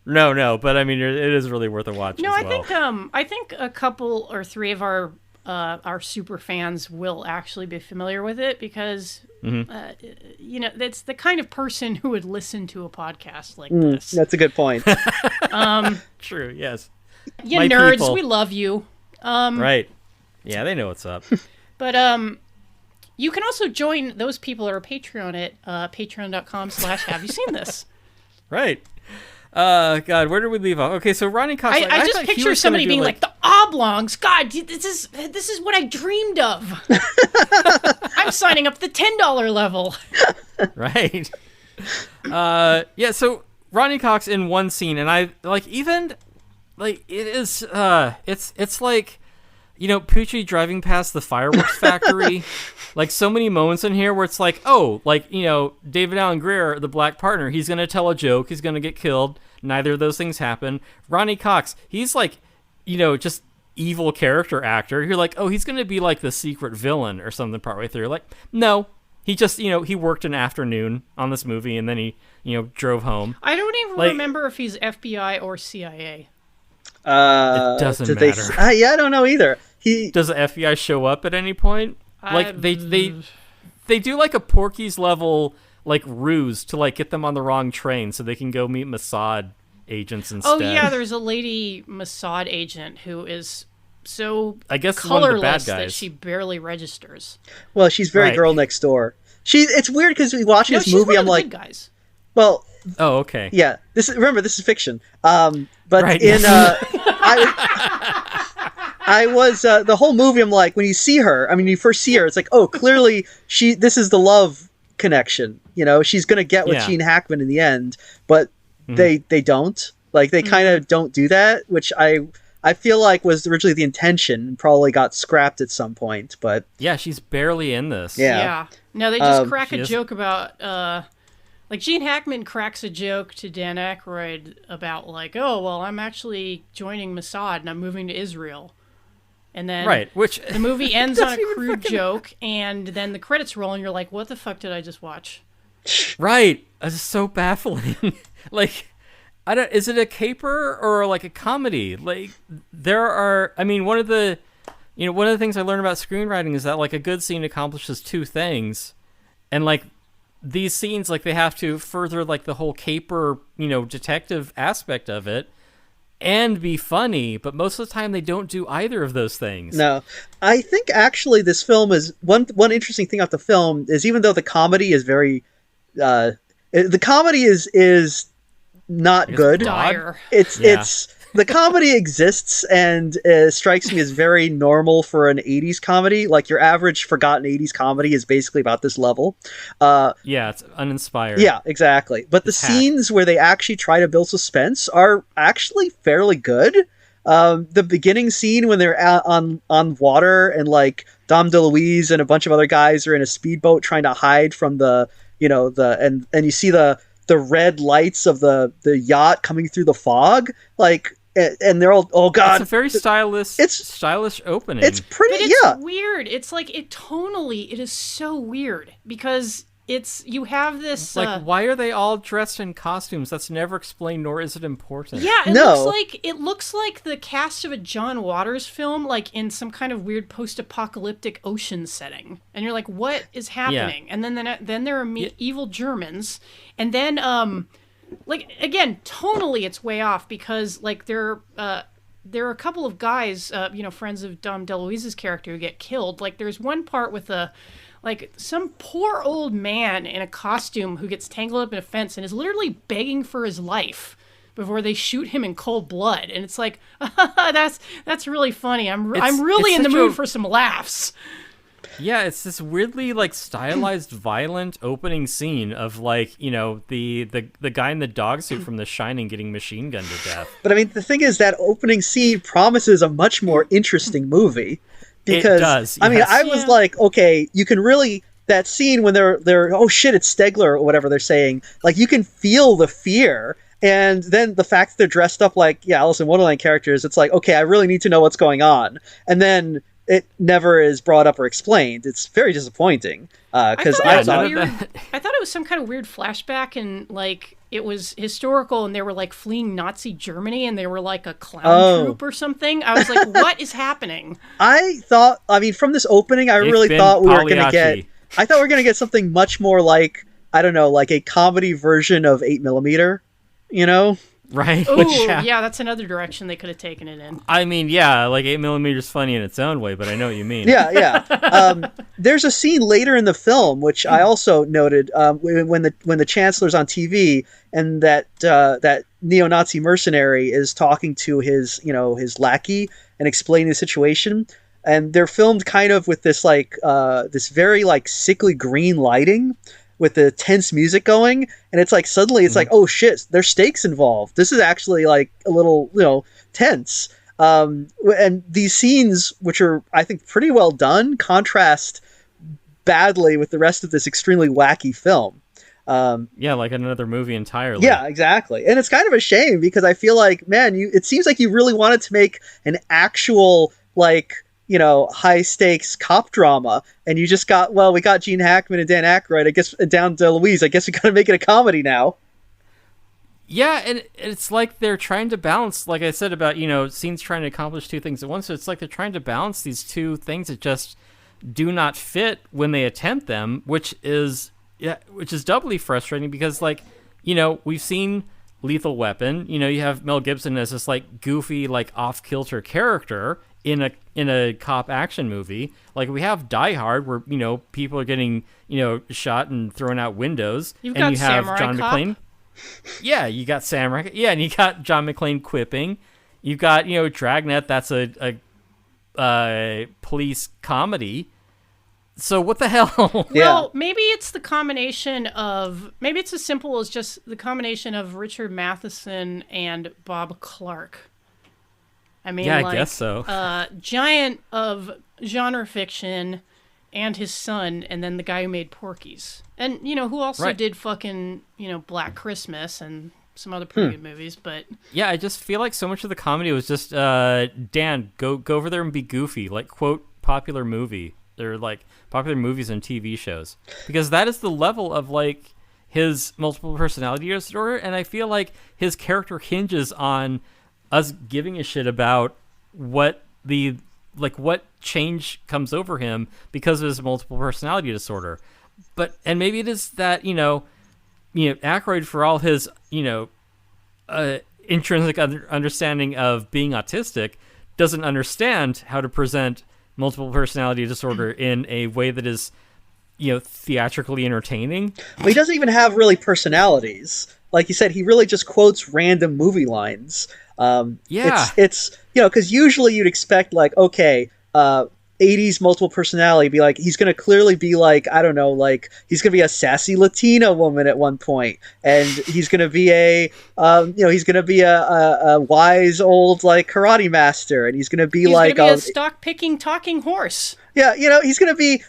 no, but I mean, it is really worth a watch. No, as well. I think a couple or 3 of our super fans will actually be familiar with it because, it's the kind of person who would listen to a podcast like this. That's a good point. True. Yes. You My nerds, people. we love you. Right. Yeah, they know what's up. But you can also join those people at our Patreon at patreon.com/have you seen this? Right. God, where did we leave off? Okay, so Ronnie Cox. I just thought he picture was gonna somebody do, being like, the Oblongs. God, this is what I dreamed of. I'm signing up the $10 level. Right. Yeah, so Ronnie Cox in one scene, and I like, even like, it is it's like, Poochie driving past the fireworks factory. Like, so many moments in here where it's like, oh, like, David Alan Grier, the black partner, he's gonna tell a joke, he's gonna get killed. Neither of those things happen. Ronnie Cox, he's like, just evil character actor. You're like, oh, he's gonna be like the secret villain or something partway through. Like, no, he just, he worked an afternoon on this movie and then he, drove home. I don't even Like- remember if he's FBI or CIA. It doesn't did matter. Yeah, I don't know either. Does the FBI show up at any point? Like, they do like a Porky's level like ruse to like get them on the wrong train so they can go meet Mossad agents instead. Oh yeah, there's a lady Mossad agent who is so I guess one of the bad colorless guys. that she barely registers. Well, she's very Right. girl next door. It's weird because we watching No, this she's movie. one I'm of the like, good guys. well, Oh, okay. yeah. This is fiction. But Right, in yes. I was the whole movie. I'm like, when you see her, I mean, you first see her, it's like, oh, clearly this is the love connection. You know, she's gonna get with Gene Hackman in the end, but they don't. Like, they kind of don't do that, which I feel like was originally the intention and probably got scrapped at some point. But yeah, she's barely in this. Yeah. No, they just crack a joke about like Gene Hackman cracks a joke to Dan Aykroyd about like, oh well, I'm actually joining Mossad and I'm moving to Israel. And then which the movie ends on a crude joke, and then the credits roll, and you're like, what the fuck did I just watch? Right. It's so baffling. Like, is it a caper or like a comedy? Like, one of the things I learned about screenwriting is that like a good scene accomplishes two things. And like these scenes, like they have to further like the whole caper, detective aspect of it and be funny, but most of the time they don't do either of those things. No. I think actually this film is one interesting thing about the film is, even though the comedy is very the comedy is not good. Dire. It's the comedy exists and strikes me as very normal for an 80s comedy. Like, your average forgotten 80s comedy is basically about this level. It's uninspired. Yeah, exactly. But the scenes where they actually try to build suspense are actually fairly good. The beginning scene when they're out on water and like Dom DeLuise and a bunch of other guys are in a speedboat trying to hide from the and you see the red lights of the yacht coming through the fog, like, and they're all, oh god, it's a very stylish opening. It's pretty, but it's weird. It's like tonally it is so weird because you have this like, why are they all dressed in costumes? That's never explained, nor is it important. Yeah, it looks like the cast of a John Waters film, like in some kind of weird post-apocalyptic ocean setting, and you're like, what is happening? Yeah. And then there are evil Germans, and then like, again, tonally it's way off because like there are a couple of guys, friends of Dom DeLuise's character, who get killed. Like, there's one part with some poor old man in a costume who gets tangled up in a fence and is literally begging for his life before they shoot him in cold blood. And it's like, that's really funny. I'm really in the mood for some laughs. Yeah, it's this weirdly like stylized violent opening scene of like, the guy in the dog suit from The Shining getting machine gunned to death. But I mean, the thing is, that opening scene promises a much more interesting movie. Because, it does. I mean, I was like, okay, you can really, that scene when they're oh shit, it's Stegler or whatever they're saying, like, you can feel the fear. And then the fact that they're dressed up like, Alice in Wonderland characters, it's like, okay, I really need to know what's going on. And then it never is brought up or explained. It's very disappointing. Because I thought it was some kind of weird flashback, and like it was historical, and they were like fleeing Nazi Germany, and they were like a clown troupe or something. I was like, what is happening? I mean, from this opening, I really thought we were going to get. I thought we were going to get something much more like, I don't know, like a comedy version of 8mm. Right. Ooh, yeah, that's another direction they could have taken it in. I mean, yeah, like 8mm is funny in its own way, but I know what you mean. Yeah. There's a scene later in the film which I also noted when the Chancellor's on TV and that neo-Nazi mercenary is talking to his lackey and explaining the situation, and they're filmed kind of with this like this very like sickly green lighting, with the tense music going, and it's like suddenly it's like, oh shit, there's stakes involved. This is actually like a little tense. And these scenes, which are I think pretty well done, contrast badly with the rest of this extremely wacky film. Like another movie entirely. Yeah, exactly. And it's kind of a shame because I feel like, man, it seems like you really wanted to make an actual like, high stakes cop drama, and you just we got Gene Hackman and Dan Aykroyd, I guess, down to Louise. I guess we got to make it a comedy now. Yeah, and it's like they're trying to balance, like I said about, scenes trying to accomplish two things at once. So it's like they're trying to balance these two things that just do not fit when they attempt them, which is doubly frustrating because, like, we've seen Lethal Weapon. You have Mel Gibson as this like goofy, like off-kilter character in a cop action movie. Like, we have Die Hard, where people are getting shot and thrown out windows. You have John McClane. Yeah, you got Samurai. Yeah, and you got John McClane quipping. You've got Dragnet. That's a police comedy. So what the hell? Yeah. Well, maybe it's the combination of, maybe it's as simple as just the combination of Richard Matheson and Bob Clark. I mean, Yeah, I like, guess so. Giant of genre fiction and his son, and then the guy who made Porky's. And, who also Right. did fucking, Black Christmas and some other pretty good movies, but... Yeah, I just feel like so much of the comedy was just, Dan, go over there and be goofy. Like, quote, popular movie. They're, like, popular movies and TV shows. Because that is the level of, like, his multiple personality disorder, and I feel like his character hinges on us giving a shit about what change comes over him because of his multiple personality disorder. And maybe it is that, Aykroyd, for all his, intrinsic understanding of being autistic, doesn't understand how to present multiple personality disorder in a way that is, theatrically entertaining. Well, he doesn't even have really personalities. Like you said, he really just quotes random movie lines. Yeah. It's because usually you'd expect, like, okay, 80s multiple personality, be like, he's going to clearly be like, I don't know, like, he's going to be a sassy Latina woman at one point, and he's going to be a wise old, like, karate master, and he's going to be like a stock-picking talking horse. Yeah, he's going to be...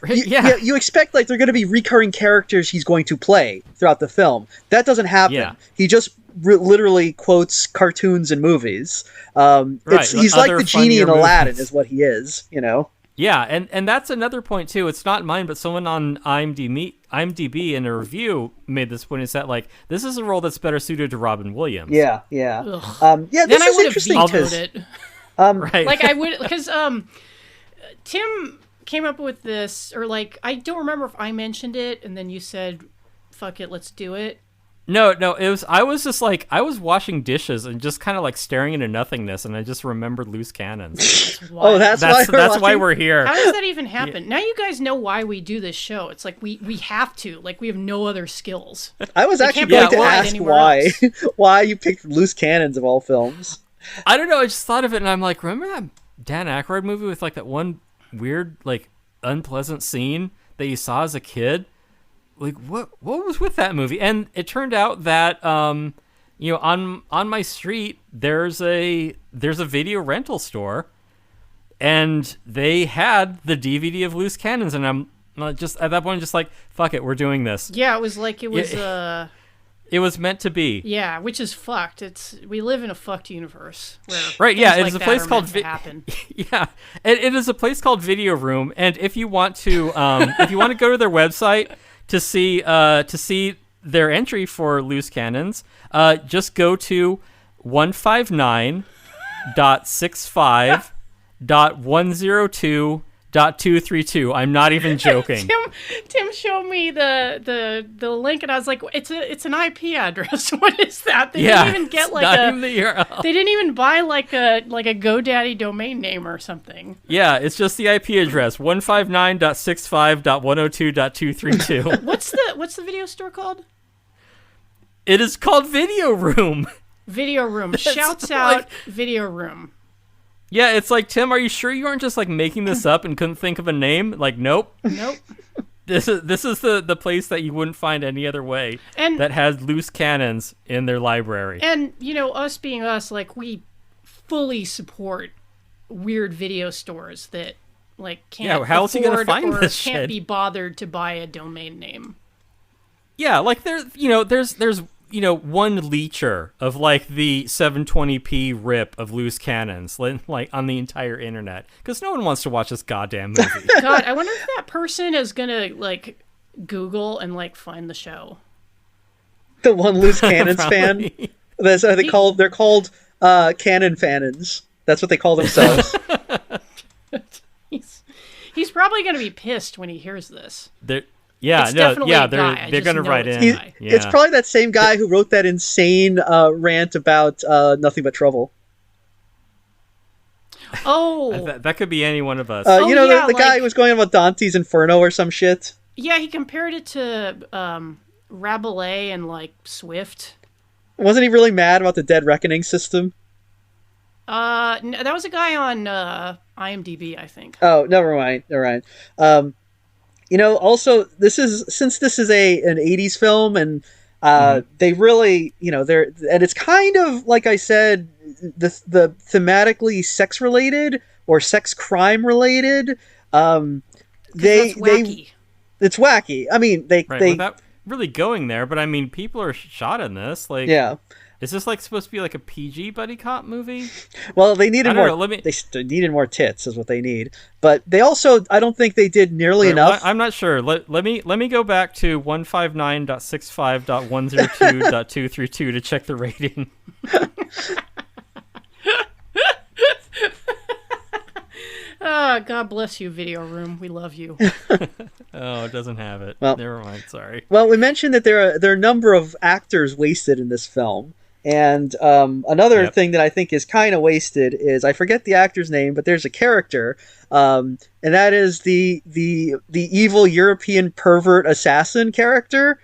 You expect, like, they're going to be recurring characters he's going to play throughout the film. That doesn't happen. Yeah. He just literally quotes cartoons and movies. He's like the genie in Aladdin is what he is, Yeah, and that's another point, too. It's not mine, but someone on IMDb in a review made this point. Is that, like, this is a role that's better suited to Robin Williams. Yeah. This then is interesting. It. Right. Like, I would... Because Tim came up with this, or, like, I don't remember if I mentioned it, and then you said, fuck it, let's do it. No, I was just like, I was washing dishes and just kind of like staring into nothingness, and I just remembered Loose Cannons. That's why we're here. How does that even happen? Yeah. Now you guys know why we do this show. It's like we have to. Like, we have no other skills. I was actually going to ask why you picked Loose Cannons of all films. I don't know. I just thought of it, and I'm like, remember that Dan Aykroyd movie with, like, that one weird, like, unpleasant scene that you saw as a kid? Like, what was with that movie? And it turned out that on my street there's a video rental store, and they had the DVD of Loose Cannons, and I'm just at that point just like, fuck it, we're doing this. Yeah, it was it was meant to be. Yeah, which is fucked. We live in a fucked universe. Right, yeah, it's like a place called Yeah, it is a place called Video Room, and if you want to go to their website to see their entry for Loose Cannons, just go to 159.65.102.232. I'm not even joking. Tim showed me the link, and I was like, it's an IP address. What is that? They didn't even get the URL. They didn't even buy like a GoDaddy domain name or something. Yeah, it's just the IP address, 159.65.102.232. What's the video store called? It is called Video Room. Video Room. Shouts out Video Room. Yeah, it's like, Tim, are you sure you aren't just like making this up and couldn't think of a name? Like, nope. This is the place that you wouldn't find any other way, and that has Loose Cannons in their library. And, us being us, like, we fully support weird video stores that, like, can't how else are you gonna find or this can't shit? be bothered to buy a domain name. Yeah, like, there's one leecher of, like, the 720p rip of Loose Cannons, like, on the entire internet, because no one wants to watch this goddamn movie. God, I wonder if that person is gonna, like, Google and, like, find the show. The one Loose Cannons fan. They're called Cannon Fannons. That's what they call themselves. He's probably gonna be pissed when he hears this. They're It's they're gonna write in. It's probably that same guy who wrote that insane rant about Nothing But Trouble. Oh, that could be any one of us. The guy who was going on about Dante's Inferno or some shit. Yeah, he compared it to Rabelais and, like, Swift. Wasn't he really mad about the Dead Reckoning system? That was a guy on IMDb, I think. Oh, never mind. Never mind. Also, this is an '80s film, and they really, and it's kind of like I said, the thematically sex related or sex crime related. That's wacky. It's wacky. I mean, they without really going there, but I mean, people are shot in this. Like, yeah. Is this like supposed to be like a PG buddy cop movie? Well, they needed more. They needed more tits, is what they need. But they also, I don't think they did nearly enough. I'm not sure. Let me go back to 159.65.102.232 to check the rating. Oh, God bless you, Video Room. We love you. Oh, it doesn't have it. Well, never mind. Sorry. Well, we mentioned that there are a number of actors wasted in this film. And another thing that I think is kind of wasted is, I forget the actor's name, but there's a character, and that is the evil European pervert assassin character,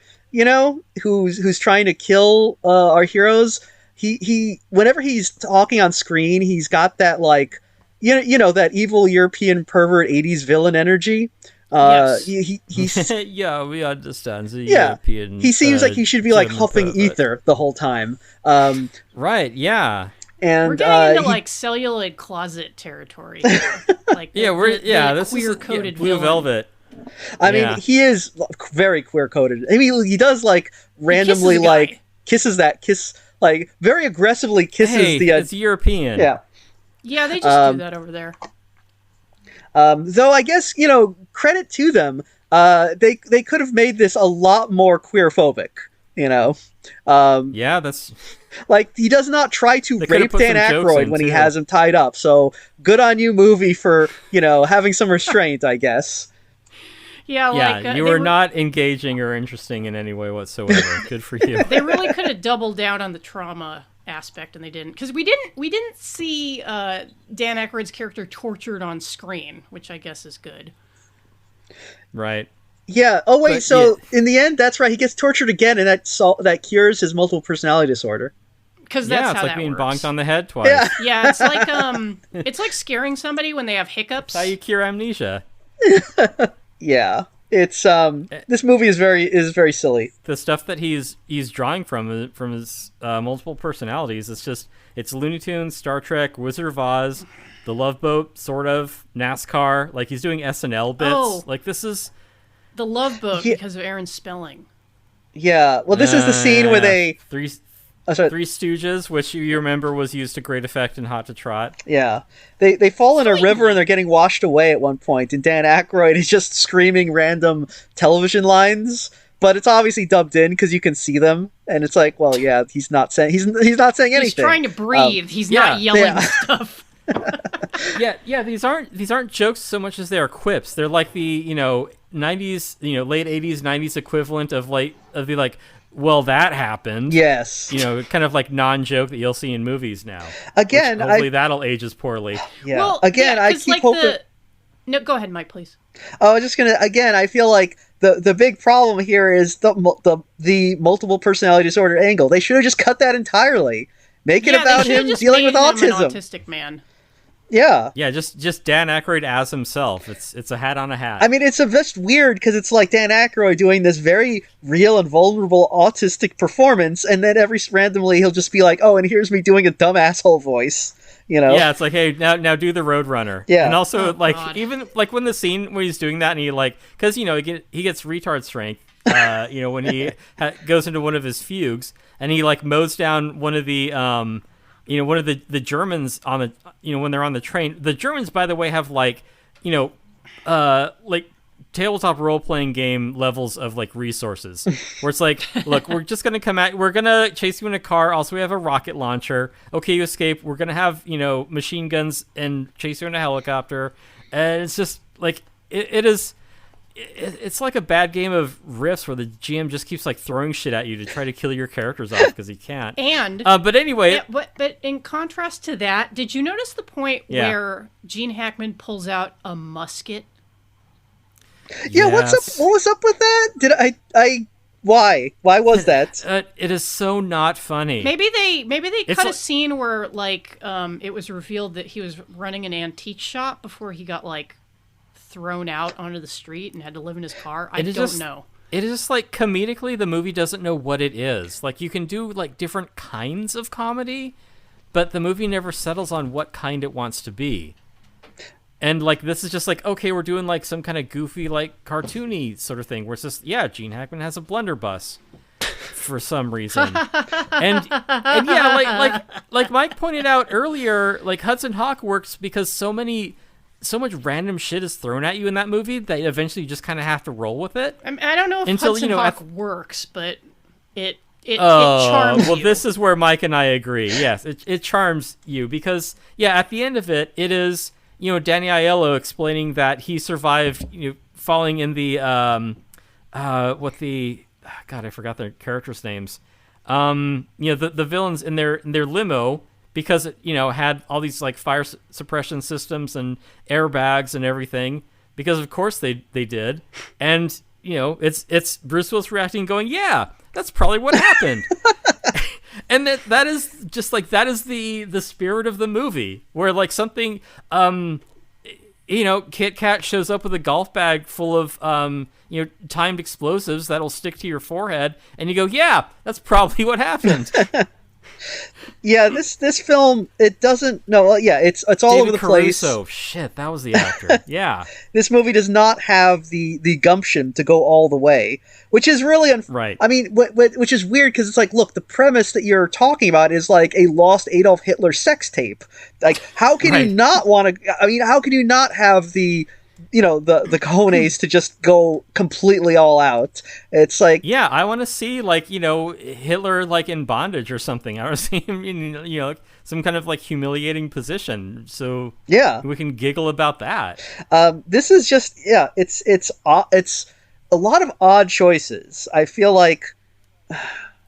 who's trying to kill our heroes. He whenever he's talking on screen, he's got that that evil European pervert 80s villain energy. Yes. He's yeah, we understand the yeah. European. He seems like he should be like huffing ether the whole time. Right? Yeah. And we're getting into like celluloid closet territory. Like this queer coded Blue Velvet. I mean, he is very queer coded. I mean, he does like randomly kisses very aggressively kisses the. It's European. Yeah. Yeah, they just do that over there. Though I guess, credit to them, they could have made this a lot more queerphobic, Yeah, that's... Like, he does not try to rape Dan Aykroyd when he has him tied up, so good on you, movie, for, having some restraint, I guess. Yeah, you were not engaging or interesting in any way whatsoever. Good for you. They really could have doubled down on the trauma aspect, and they didn't, because we didn't see Dan Aykroyd's character tortured on screen, which I guess is good. Right. Yeah. Oh wait. In the end, that's right. He gets tortured again, and that cures his multiple personality disorder. Because that's it's how like being works. bonked on the head twice. Yeah. It's like scaring somebody when they have hiccups. That's how you cure amnesia. Yeah. It's this movie is very silly. The stuff that he's drawing from his multiple personalities, it's Looney Tunes, Star Trek, Wizard of Oz, The Love Boat, sort of, NASCAR. Like, he's doing SNL bits. Oh, like, this is The Love Boat because of Aaron's spelling. Yeah. Well, this is the scene where they Three Stooges, which you remember was used to great effect in Hot to Trot. Yeah. They fall in a river and they're getting washed away at one point, and Dan Aykroyd is just screaming random television lines, but it's obviously dubbed in because you can see them, and it's like, well, yeah, he's not saying anything. He's trying to breathe. He's not yelling stuff. Yeah. These aren't jokes so much as they are quips. They're like the 90s, late 80s, 90s equivalent of well, that happened. Yes. Kind of like non-joke that you'll see in movies now. Again, hopefully that'll age as poorly. Yeah. Well, again, I keep hoping. No, go ahead, Mike, please. I was just gonna. Again, I feel like the big problem here is the multiple personality disorder angle. They should have just cut that entirely. Make it about him dealing with autism. An autistic man. Yeah. Yeah, just Dan Aykroyd as himself. It's a hat on a hat. I mean, it's just weird because it's like Dan Aykroyd doing this very real and vulnerable autistic performance, and then randomly he'll just be like, "Oh, and here's me doing a dumb asshole voice." Yeah, it's like, hey, now do the Roadrunner. Yeah. And also, God. even like when the scene where he's doing that, and he because he gets retard strength. When he goes into one of his fugues, and he mows down one of the one of the Germans on the when they're on the train. The Germans, by the way, have tabletop role-playing game levels of resources, where it's like, look, we're just gonna we're gonna chase you in a car. Also, we have a rocket launcher. Okay, you escape. We're gonna have machine guns and chase you in a helicopter. And it's just it's like a bad game of Riffs where the GM just keeps throwing shit at you to try to kill your characters off because he can't. And but anyway, but in contrast to that, did you notice the point where Gene Hackman pulls out a musket? Yeah, What was up with that? Did Why was that? It is so not funny. Maybe they It's cut a like- scene where like it was revealed that he was running an antique shop before he got like thrown out onto the street and had to live in his car. I It is don't just- know. It is just like comedically, the movie doesn't know what it is. Like you can do like different kinds of comedy, but the movie never settles on what kind it wants to be. And like this is just like, okay, we're doing like some kind of goofy, like cartoony sort of thing where it's just, yeah, Gene Hackman has a blunderbuss for some reason. and yeah, like Mike pointed out earlier, like Hudson Hawk works because so much random shit is thrown at you in that movie that eventually you just kind of have to roll with it. I don't know if Until, Hudson you know, Hawk at- works, but it charms well, you. this is where Mike and I agree. Yes, it charms you because, yeah, at the end of it, it is, you know, Danny Aiello explaining that he survived, you know, falling in the, God, I forgot their characters' names. You know, the villains in their limo because it, you know, had all these like fire suppression systems and airbags and everything because of course they did. And, you know, it's Bruce Willis reacting going, yeah, that's probably what happened. And that is just like, that is the spirit of the movie where like something, you know, Kit Kat shows up with a golf bag full of, you know, timed explosives that'll stick to your forehead, and you go, yeah, that's probably what happened. Yeah, this film, it doesn't. No, yeah, it's all David over the place. Caruso. Shit, that was the actor. Yeah, This movie does not have the gumption to go all the way, which is really right. I mean, which is weird because it's like, look, the premise that you're talking about is like a lost Adolf Hitler sex tape. Like, how can Right. you not want to? I mean, how can you not have the, you know, the cojones to just go completely all out? It's like, Yeah, I want to see like, you know, Hitler like in bondage or something. I want to see him in, you know, like, some kind of like humiliating position, so yeah, we can giggle about that. this is just, yeah, it's a lot of odd choices. I feel like,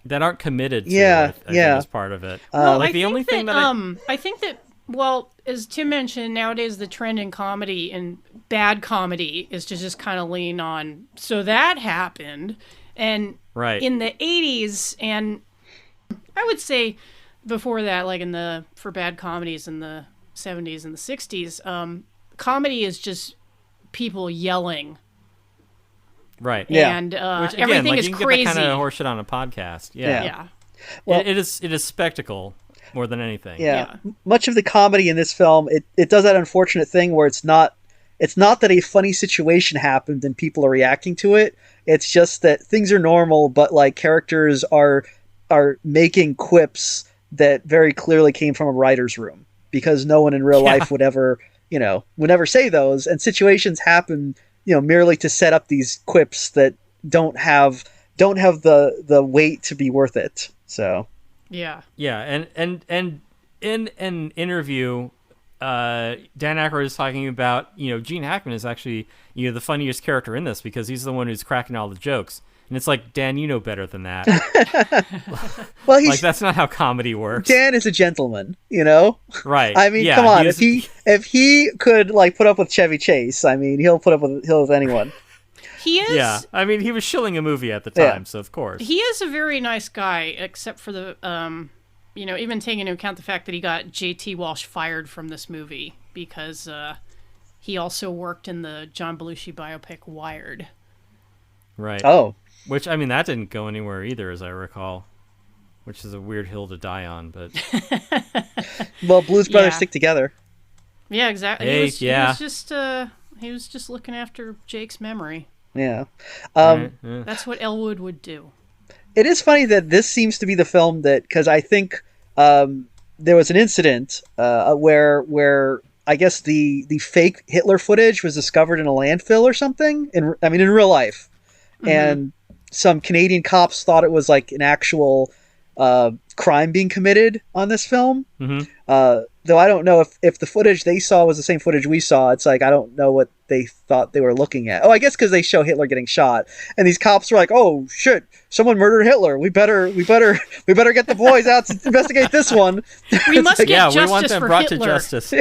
That aren't committed to. Yeah, I yeah. think is part of it. Well, like I the think only thing that I think that, well, as Tim mentioned, nowadays the trend in comedy and bad comedy is to just kind of lean on, so that happened. And right. in the 80s, and I would say before that, like for bad comedies in the 70s and the 60s, comedy is just people yelling. Right. Yeah. And Which, again, everything like, is you can crazy. get that kind of horseshit on a podcast. Yeah. Yeah. Well- it is spectacle more than anything. yeah, much of the comedy in this film, it does that unfortunate thing where it's not that a funny situation happened and people are reacting to it. It's just that things are normal, but like characters are making quips that very clearly came from a writer's room because no one in real life would ever say those, and situations happen, you know, merely to set up these quips that don't have the weight to be worth it. So Yeah. Yeah, and in an interview, Dan Aykroyd is talking about, you know, Gene Hackman is actually, you know, the funniest character in this because he's the one who's cracking all the jokes. And it's like, Dan, you know better than that. well, he's Like, that's not how comedy works. Dan is a gentleman, you know? Right. I mean, yeah, come on. he's- If he could like put up with Chevy Chase, I mean, he'll put up with anyone. He is. Yeah, I mean, he was shilling a movie at the Yeah. time, so of course. He is a very nice guy, except for the, you know, even taking into account the fact that he got J.T. Walsh fired from this movie because he also worked in the John Belushi biopic Wired. Right. Oh, Which, I mean, that didn't go anywhere either, as I recall. Which is a weird hill to die on, but well, Blues Brothers Yeah. stick together. Yeah, exactly. Hey, yeah. He was just looking after Jake's memory. Yeah. yeah. That's what Elwood would do. It is funny that this seems to be the film that, because I think there was an incident where I guess the fake Hitler footage was discovered in a landfill or something. In real life, and some Canadian cops thought it was like an actual crime being committed on this film. Though I don't know if the footage they saw was the same footage we saw. It's like, I don't know what they thought they were looking at. Oh, I guess because they show Hitler getting shot, and these cops were like, "Oh shit, someone murdered Hitler. We better get the boys out to investigate this one." We must get Yeah, justice we want them for brought Hitler. to justice.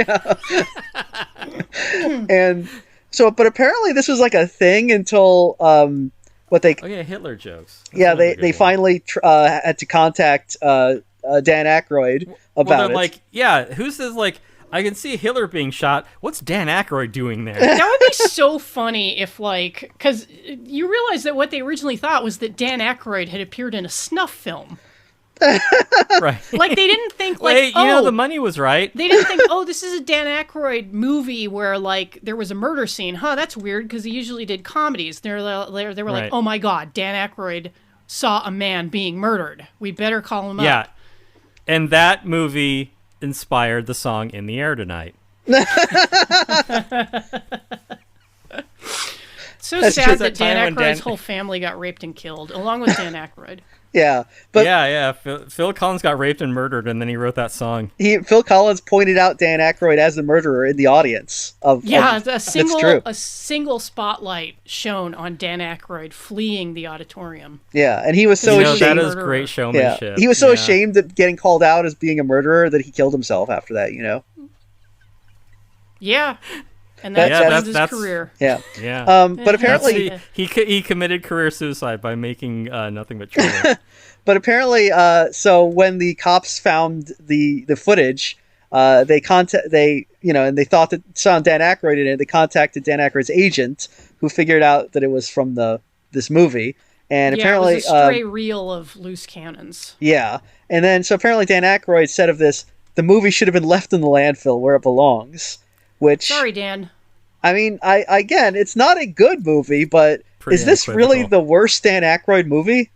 And so, but apparently this was like a thing until what they Oh yeah, Hitler jokes. That's yeah another good they one. finally had to contact Dan Aykroyd Well, about then, it. like, yeah, who says like I can see Hitler being shot? What's Dan Aykroyd doing there? That would be so funny if, like, because you realize that what they originally thought was that Dan Aykroyd had appeared in a snuff film. Right. Like, they didn't think, like, Wait, you know the money was right. They didn't think, oh, this is a Dan Aykroyd movie where, like, there was a murder scene. Huh, that's weird, because he usually did comedies. They were like, Right. oh my god, Dan Aykroyd saw a man being murdered. We better call him Yeah. up. And that movie inspired the song In the Air Tonight. So That's sad just that that time Dan when Aykroyd's Dan- whole family got raped and killed, along with Dan Aykroyd. Yeah, but yeah. Phil Collins got raped and murdered, and then he wrote that song. Phil Collins pointed out Dan Aykroyd as the murderer in the audience. Yeah, of, a that's true. single spotlight shown on Dan Aykroyd fleeing the auditorium. Yeah, and he was so You know, ashamed. that is great Yeah, showmanship. he was so Yeah. ashamed of getting called out as being a murderer that he killed himself after that. You know. Yeah, and That- that yeah, ends his that's- career. Yeah. Yeah. But apparently, he committed career suicide by making nothing but trouble. But apparently, so when the cops found the footage, and they thought that it saw Dan Aykroyd in it. They contacted Dan Aykroyd's agent, who figured out that it was from this movie. And apparently, it was a stray reel of loose cannons. yeah. And then so apparently Dan Aykroyd said of this, the movie should have been left in the landfill where it belongs. Which, Sorry, Dan. I mean, again, it's not a good movie, but Pretty is this really unequivocal. the worst Dan Aykroyd movie?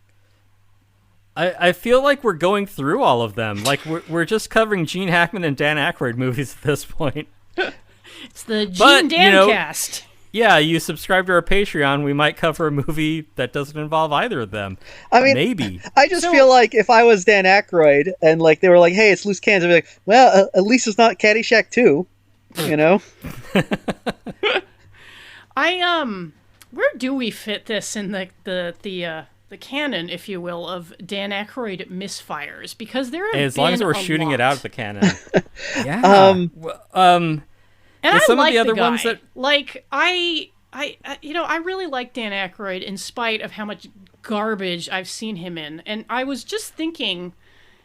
I feel like we're going through all of them. Like we're just covering Gene Hackman and Dan Aykroyd movies at this point. It's the But, Gene Dan you know- cast. Yeah, you subscribe to our Patreon, we might cover a movie that doesn't involve either of them. I mean, Maybe. I just feel like if I was Dan Aykroyd and like they were like, "Hey, it's loose cannons," I'd be like, "Well, at least it's not Caddyshack 2," you know? Where do we fit this in the canon, if you will, of Dan Aykroyd misfires? Because there have As long as been we're a shooting it lot. out of the cannon. Yeah. And With I some of like the other guy. ones that- like I really like Dan Aykroyd in spite of how much garbage I've seen him in. And I was just thinking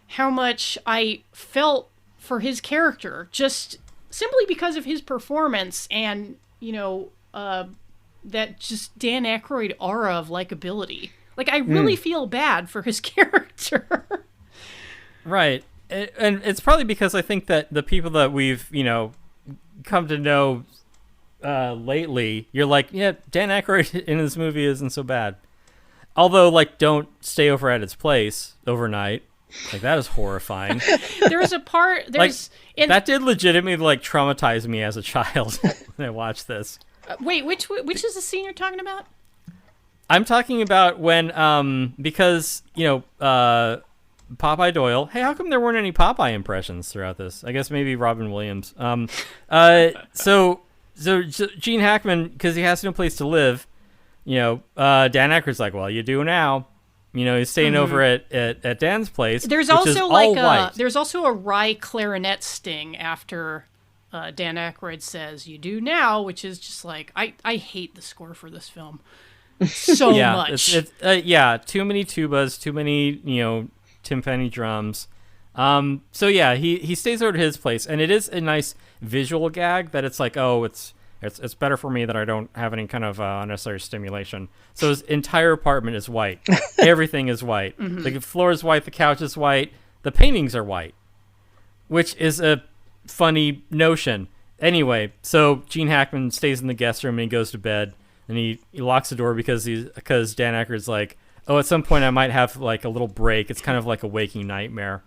how much I felt for his character just simply because of his performance and, that just Dan Aykroyd aura of likability. Like, I really feel bad for his character. Right. And it's probably because I think that the people that we've, come to know lately, you're like, yeah, Dan Aykroyd in this movie isn't so bad. Although, like, don't stay over at his place overnight. Like, that is horrifying. There's a part... That did legitimately, like, traumatize me as a child when I watched this. Wait, which is the scene you're talking about? I'm talking about when, because, Popeye Doyle. Hey, how come there weren't any Popeye impressions throughout this? I guess maybe Robin Williams. So Gene Hackman, because he has no place to live, Dan Aykroyd's like, well, you do now. He's staying over at Dan's place. There's which is also all white. there's also a wry clarinet sting after Dan Aykroyd says "You do now," which is just like I hate the score for this film so much. It's too many tubas, too many timpani drums. So yeah, he stays over at his place, and it is a nice visual gag that it's like, oh, it's better for me that I don't have any kind of unnecessary stimulation. So his entire apartment is white. Everything is white. The floor is white. The couch is white. The paintings are white, which is a funny notion. Anyway, so Gene Hackman stays in the guest room and he goes to bed, and he locks the door because Dan Aykroyd's like, oh, at some point I might have like a little break. It's kind of like a waking nightmare.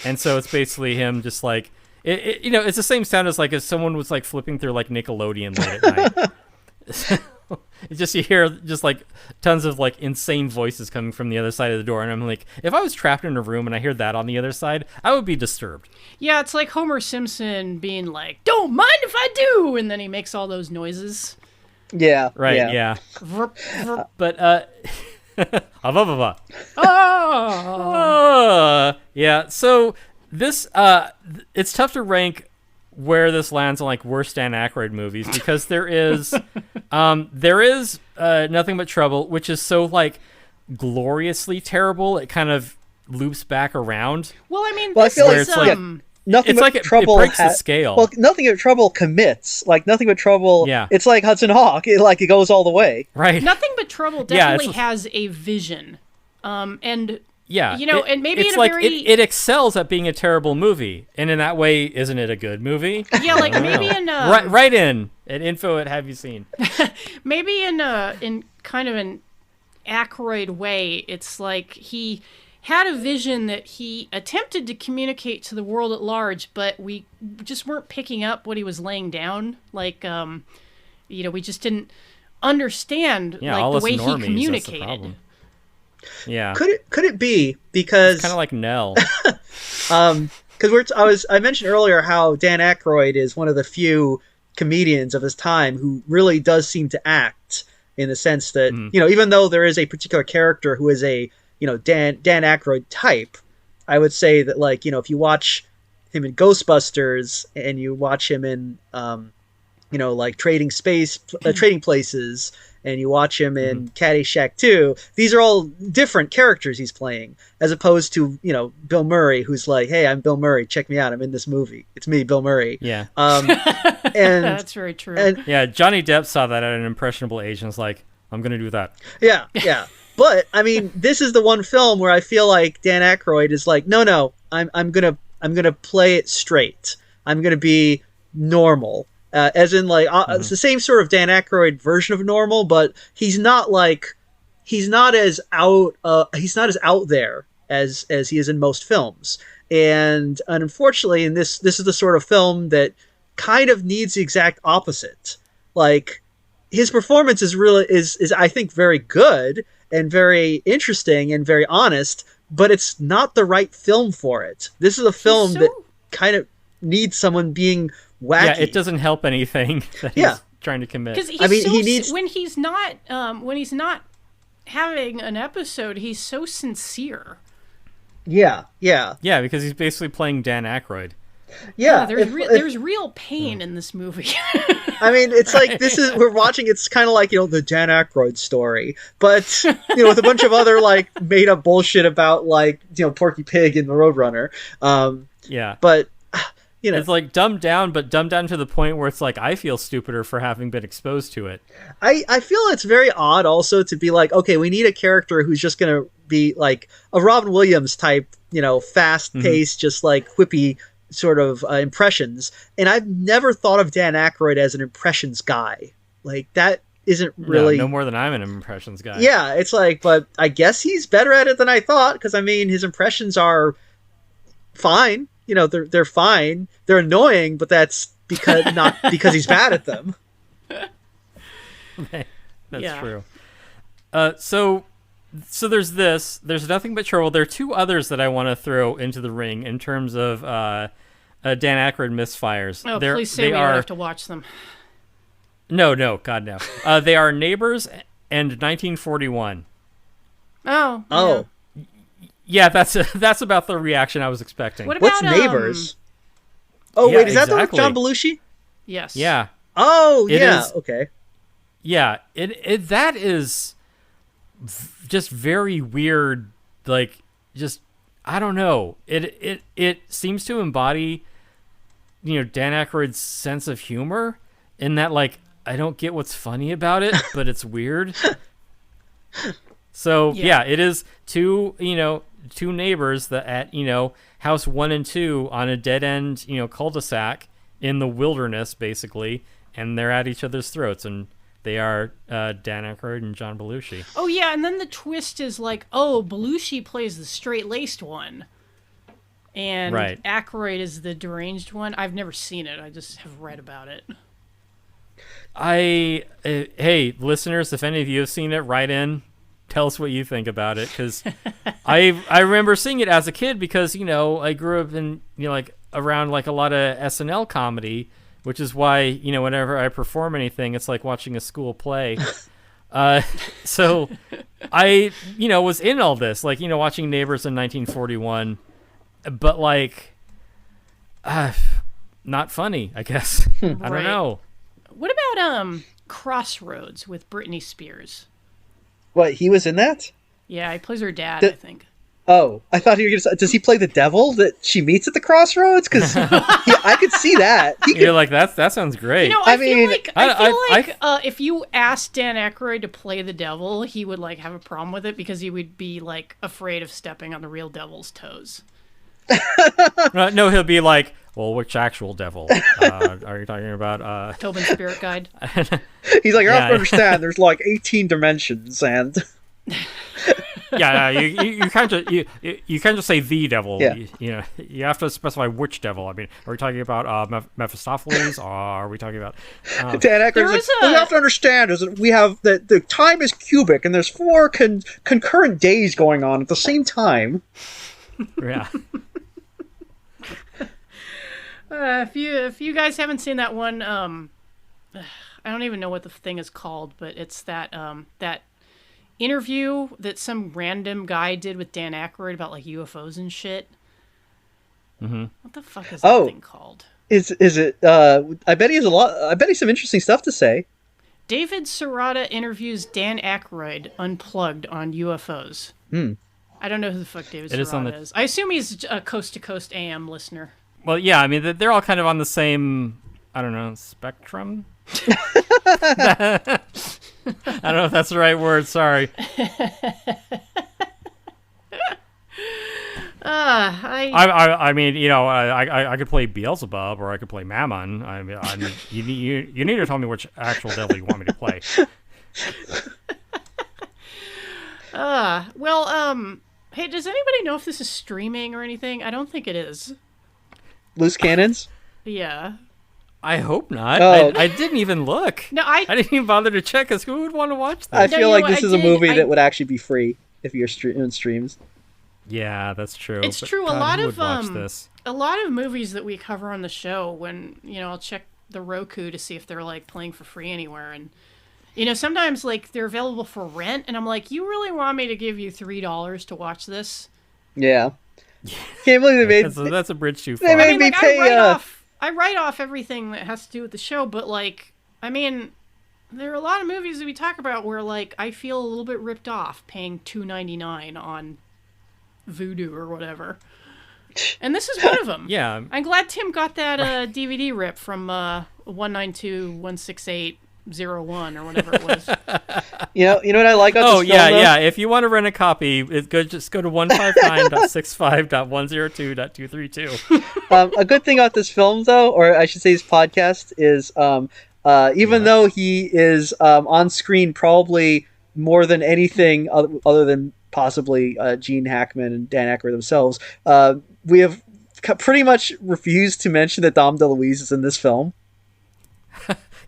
And so it's basically him just like, it's the same sound as like if someone was like flipping through like Nickelodeon late at night. It's just, you hear just like tons of like insane voices coming from the other side of the door. And I'm like, if I was trapped in a room and I heard that on the other side, I would be disturbed. Yeah, it's like Homer Simpson being like, "Don't mind if I do," and then he makes all those noises. Yeah. Right. Yeah. Vrp, vrp. But, Oh. yeah. So this, it's tough to rank where this lands on like worst Dan Aykroyd movies because there is, There is Nothing But Trouble, which is so like gloriously terrible. It kind of loops back around. Well, I mean, Well, I this feel like is it's like- Nothing It's but like it trouble breaks the scale. Well, Nothing But Trouble commits. Like Nothing But Trouble. Yeah. It's like Hudson Hawk. It goes all the way. Right. Nothing But Trouble Yeah, definitely it's- has a vision. And Yeah. you know, and maybe it's in a like very- it excels at being a terrible movie. And in that way, isn't it a good movie? yeah, like maybe in Right in at info at Have You Seen? maybe in kind of an Aykroyd way, it's like he had a vision that he attempted to communicate to the world at large, but we just weren't picking up what he was laying down. Like, you know, we just didn't understand Yeah, all like us the way he normies, that's the communicated. problem. Yeah. Could it be because Kind of like Nell. because I mentioned earlier how Dan Aykroyd is one of the few comedians of his time who really does seem to act in the sense that even though there is a particular character who is a Dan Aykroyd type, I would say that if you watch him in Ghostbusters and you watch him in like Trading Places, and you watch him in Caddyshack 2, these are all different characters he's playing, as opposed to, Bill Murray, who's like, hey, I'm Bill Murray, check me out, I'm in this movie. It's me, Bill Murray. Yeah. And That's very true. and Yeah, Johnny Depp saw that at an impressionable age and was like, I'm going to do that. yeah. But I mean, this is the one film where I feel like Dan Aykroyd is like, no, I'm gonna play it straight. I'm gonna be normal, as in it's the same sort of Dan Aykroyd version of normal, but he's not as out there as he is in most films. And unfortunately, in this is the sort of film that kind of needs the exact opposite. Like, his performance is I think very good and very interesting and very honest, but it's not the right film for it. This is a film that kind of needs someone being wacky. Yeah, it doesn't help anything that he's trying to commit. Because he needs when he's not having an episode, he's so sincere. Yeah. Yeah, because he's basically playing Dan Aykroyd. Yeah, there's real pain in this movie. I mean, it's like we're watching. It's kind of like the Dan Aykroyd story, but with a bunch of other made up bullshit about Porky Pig and the Roadrunner. Yeah, but it's like dumbed down, but dumbed down to the point where it's like I feel stupider for having been exposed to it. I feel it's very odd also to be like, okay, we need a character who's just gonna be like a Robin Williams type, fast paced, just whippy sort of impressions, and I've never thought of Dan Aykroyd as an impressions guy. Like, that isn't really no more than I'm an impressions guy. Yeah, it's like, but I guess he's better at it than I thought, because I mean, his impressions are fine. They're fine. They're annoying, but that's not because he's bad at them. That's true. So there's this. There's Nothing But Trouble. There are two others that I want to throw into the ring in terms of Dan Aykroyd misfires. Oh, please say we don't have to watch them. No, God no. They are Neighbors and 1941. Oh. Yeah, that's about the reaction I was expecting. What about What's Neighbors? Oh, Yeah, wait, is that the one with exactly. John Belushi? Yes. Yeah, Oh, It yeah. is- Okay. yeah. It that is just very weird. Like, just I don't know. It seems to embody, Dan Aykroyd's sense of humor in that I don't get what's funny about it, but it's weird. So yeah, it is two neighbors that at house 1 and 2 on a dead end cul-de-sac in the wilderness basically, and they're at each other's throats, and they are Dan Aykroyd and John Belushi. Oh yeah, and then the twist is Belushi plays the straight-laced one, and Right. Aykroyd is the deranged one. I've never seen it. I just have read about it. Hey listeners, if any of you have seen it, write in. Tell us what you think about it, because I remember seeing it as a kid because I grew up in around a lot of SNL comedy, which is why whenever I perform anything, it's like watching a school play. So I was in all this, watching Neighbors in 1941, but not funny, I guess. I don't Right. know. What about Crossroads with Britney Spears. What, he was in that? Yeah, he plays her dad, The- I think. Oh, I thought you were going to say, does he play the devil that she meets at the crossroads? Because I could see that. He You're could, like, that sounds great. You know, I I feel mean, like if you asked Dan Aykroyd to play the devil, he would like have a problem with it because he would be like afraid of stepping on the real devil's toes. No, he'll be like, well, which actual devil? Are you talking about? Tobin's Spirit Guide. he's like, you have Yeah. to understand, there's like 18 dimensions, and Yeah, you can't just you can't just say the devil. Yeah. You know, you have to specify which devil. I mean, are we talking about Mephistopheles, or are we talking about? Dan There Aykroyd's like, was what you a- have to understand is that we have the time is cubic, and there's 4 concurrent days going on at the same time. Yeah. If you guys haven't seen that one, I don't even know what the thing is called, but it's that that interview that some random guy did with Dan Aykroyd about like UFOs and shit. Mm-hmm. What the fuck is that Oh. thing called? Is it? I bet he has a lot. I bet he has some interesting stuff to say. David Serrata interviews Dan Aykroyd unplugged on UFOs. I don't know who the fuck David It is on Serrata the- is. I assume he's a coast to coast AM listener. Well, yeah. I mean, they're all kind of on the same, I don't know, spectrum. I don't know if that's the right word. Sorry. I mean, you know, I could play Beelzebub or I could play Mammon. I mean, you need to tell me which actual devil you want me to play. Hey, does anybody know if this is streaming or anything? I don't think it is. Loose cannons. Yeah. I hope not. Oh. I didn't even look. No, I didn't even bother to check because who would want to watch I this? No, feel you like know this what, is a movie I- that would actually be free if you're in streams. Yeah, that's true. It's but true. God, A lot who of would watch this? a lot of movies that we cover on the show, when I'll check the Roku to see if they're like playing for free anywhere, and sometimes like they're available for rent, and I'm like, you really want me to give you $3 to watch this? Yeah. Can't believe they made. That's a bridge too They far. made I mean, me like, pay. I write off everything that has to do with the show, but like, I mean, there are a lot of movies that we talk about where like I feel a little bit ripped off paying $2.99 on Vudu or whatever, and this is one of them. Yeah. I'm glad Tim got that DVD rip from 192.168.01 or whatever it was. You know what I like about Oh this film, though? yeah. If you want to rent a copy, just go to 159.65.102.232. A good thing about this film, though, or I should say his podcast, is even though he is on screen probably more than anything other than possibly Gene Hackman and Dan Aykroyd themselves, we have pretty much refused to mention that Dom DeLuise is in this film.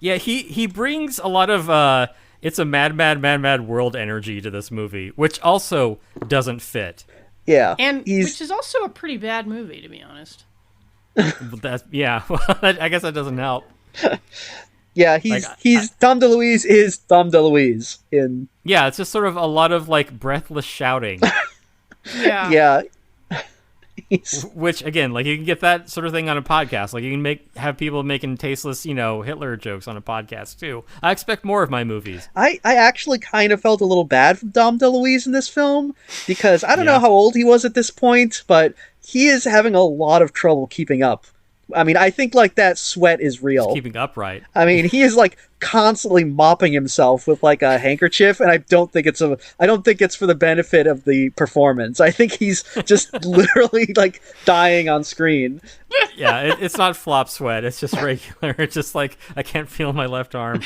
Yeah, he brings a lot of it's a mad world energy to this movie, which also doesn't fit. Yeah, And he's which is also a pretty bad movie, to be honest. Well, I guess that doesn't help. he's Like, Dom DeLuise is Dom DeLuise in Yeah, it's just sort of a lot of like breathless shouting, Yeah. yeah. He's, which again, like you can get that sort of thing on a podcast. Like you can have people making tasteless, Hitler jokes on a podcast too. I expect more of my movies. I actually kind of felt a little bad for Dom DeLuise in this film because I don't know Yeah. how old he was at this point, but he is having a lot of trouble keeping up. I mean, I think like that sweat is real. Keeping upright. I mean, he is like constantly mopping himself with like a handkerchief, and I don't think it's for the benefit of the performance. I think he's just literally like dying on screen. Yeah, it's not flop sweat. It's just regular. It's just like I can't feel my left arm.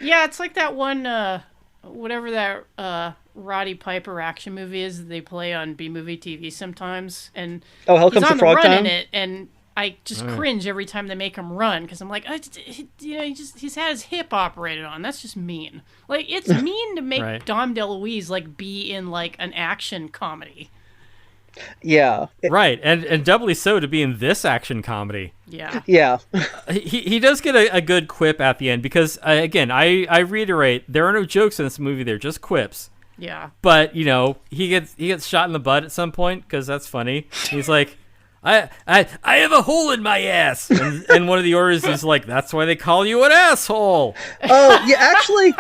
Yeah, it's like that one, whatever that Roddy Piper action movie is that they play on B-Movie TV sometimes, and Oh, Hell he's Comes to on the Frog run Town. in it, and I just cringe every time they make him run because I'm like, he's had his hip operated on. That's just mean. Like it's mean to make Right. Dom DeLuise like be in like an action comedy. Yeah, Right, and doubly so to be in this action comedy. Yeah. yeah. He does get a good quip at the end because again, I reiterate, there are no jokes in this movie. They're just quips. Yeah. But he gets shot in the butt at some point because that's funny. He's like, I have a hole in my ass. And one of the orders is like, that's why they call you an asshole. Oh, yeah, actually,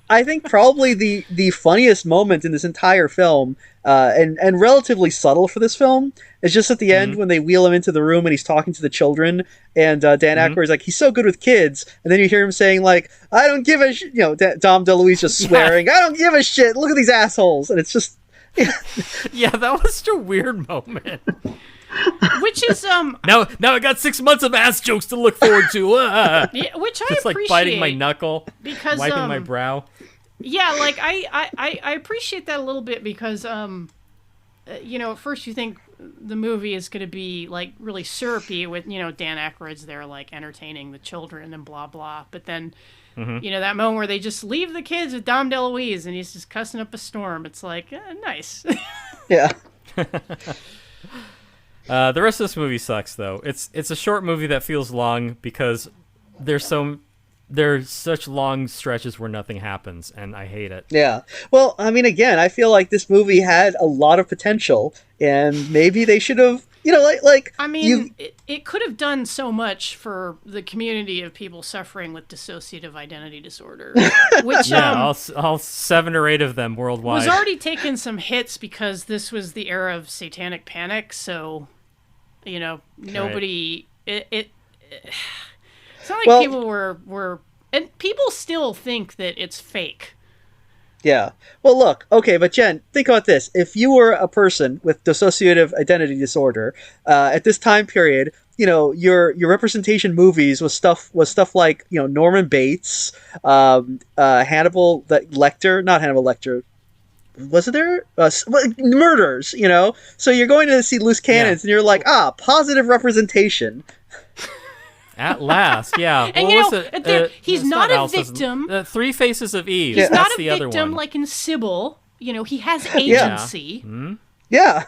I think probably the funniest moment in this entire film, and relatively subtle for this film, is just at the end when they wheel him into the room and he's talking to the children, and Dan Aykroyd's like, he's so good with kids, and then you hear him saying like, I don't give a shit, Dom DeLuise just swearing, I don't give a shit, look at these assholes, and it's just... Yeah, that was such a weird moment. Which is Now I got 6 months of ass jokes to look forward to. yeah, which I Just like appreciate biting my knuckle, because wiping my brow. yeah, like I appreciate that a little bit because at first you think the movie is going to be like really syrupy with Dan Aykroyd's there like entertaining the children and blah blah, but then that moment where they just leave the kids with Dom DeLuise and he's just cussing up a storm, it's like nice. Yeah. The rest of this movie sucks, though. It's a short movie that feels long because there's such long stretches where nothing happens, and I hate it. Yeah. Well, I mean, again, I feel like this movie had a lot of potential, and maybe they should have, I mean, it could have done so much for the community of people suffering with dissociative identity disorder, which all 7 or 8 of them worldwide was already taking some hits because this was the era of satanic panic. So, nobody. It's not like people were, and people still think that it's fake. Yeah. Well, look, okay, but Jen, think about this. If you were a person with dissociative identity disorder at this time period, your representation movies was stuff like Norman Bates, Hannibal Lecter, not Hannibal Lecter. Was it there? Murders, So you're going to see Loose Cannons, and you're like, positive representation. At last, yeah. And he's not a victim. 3 Faces of Eve. He's That's not the a other victim one. like in Sybil. He has agency. Yeah.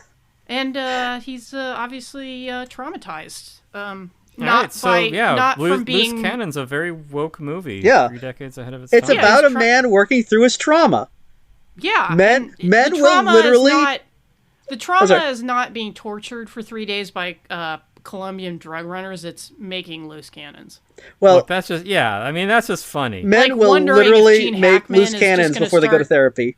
And he's obviously traumatized. Not from being... Loose Cannon's a very woke movie. Yeah. 3 decades ahead of its It's time. about a man working through his trauma. Yeah. Men will literally... The trauma is not being tortured for 3 days by Colombian drug runners. It's making Loose Cannons. Well, look, that's just funny. Men will literally make loose cannons before they go to therapy.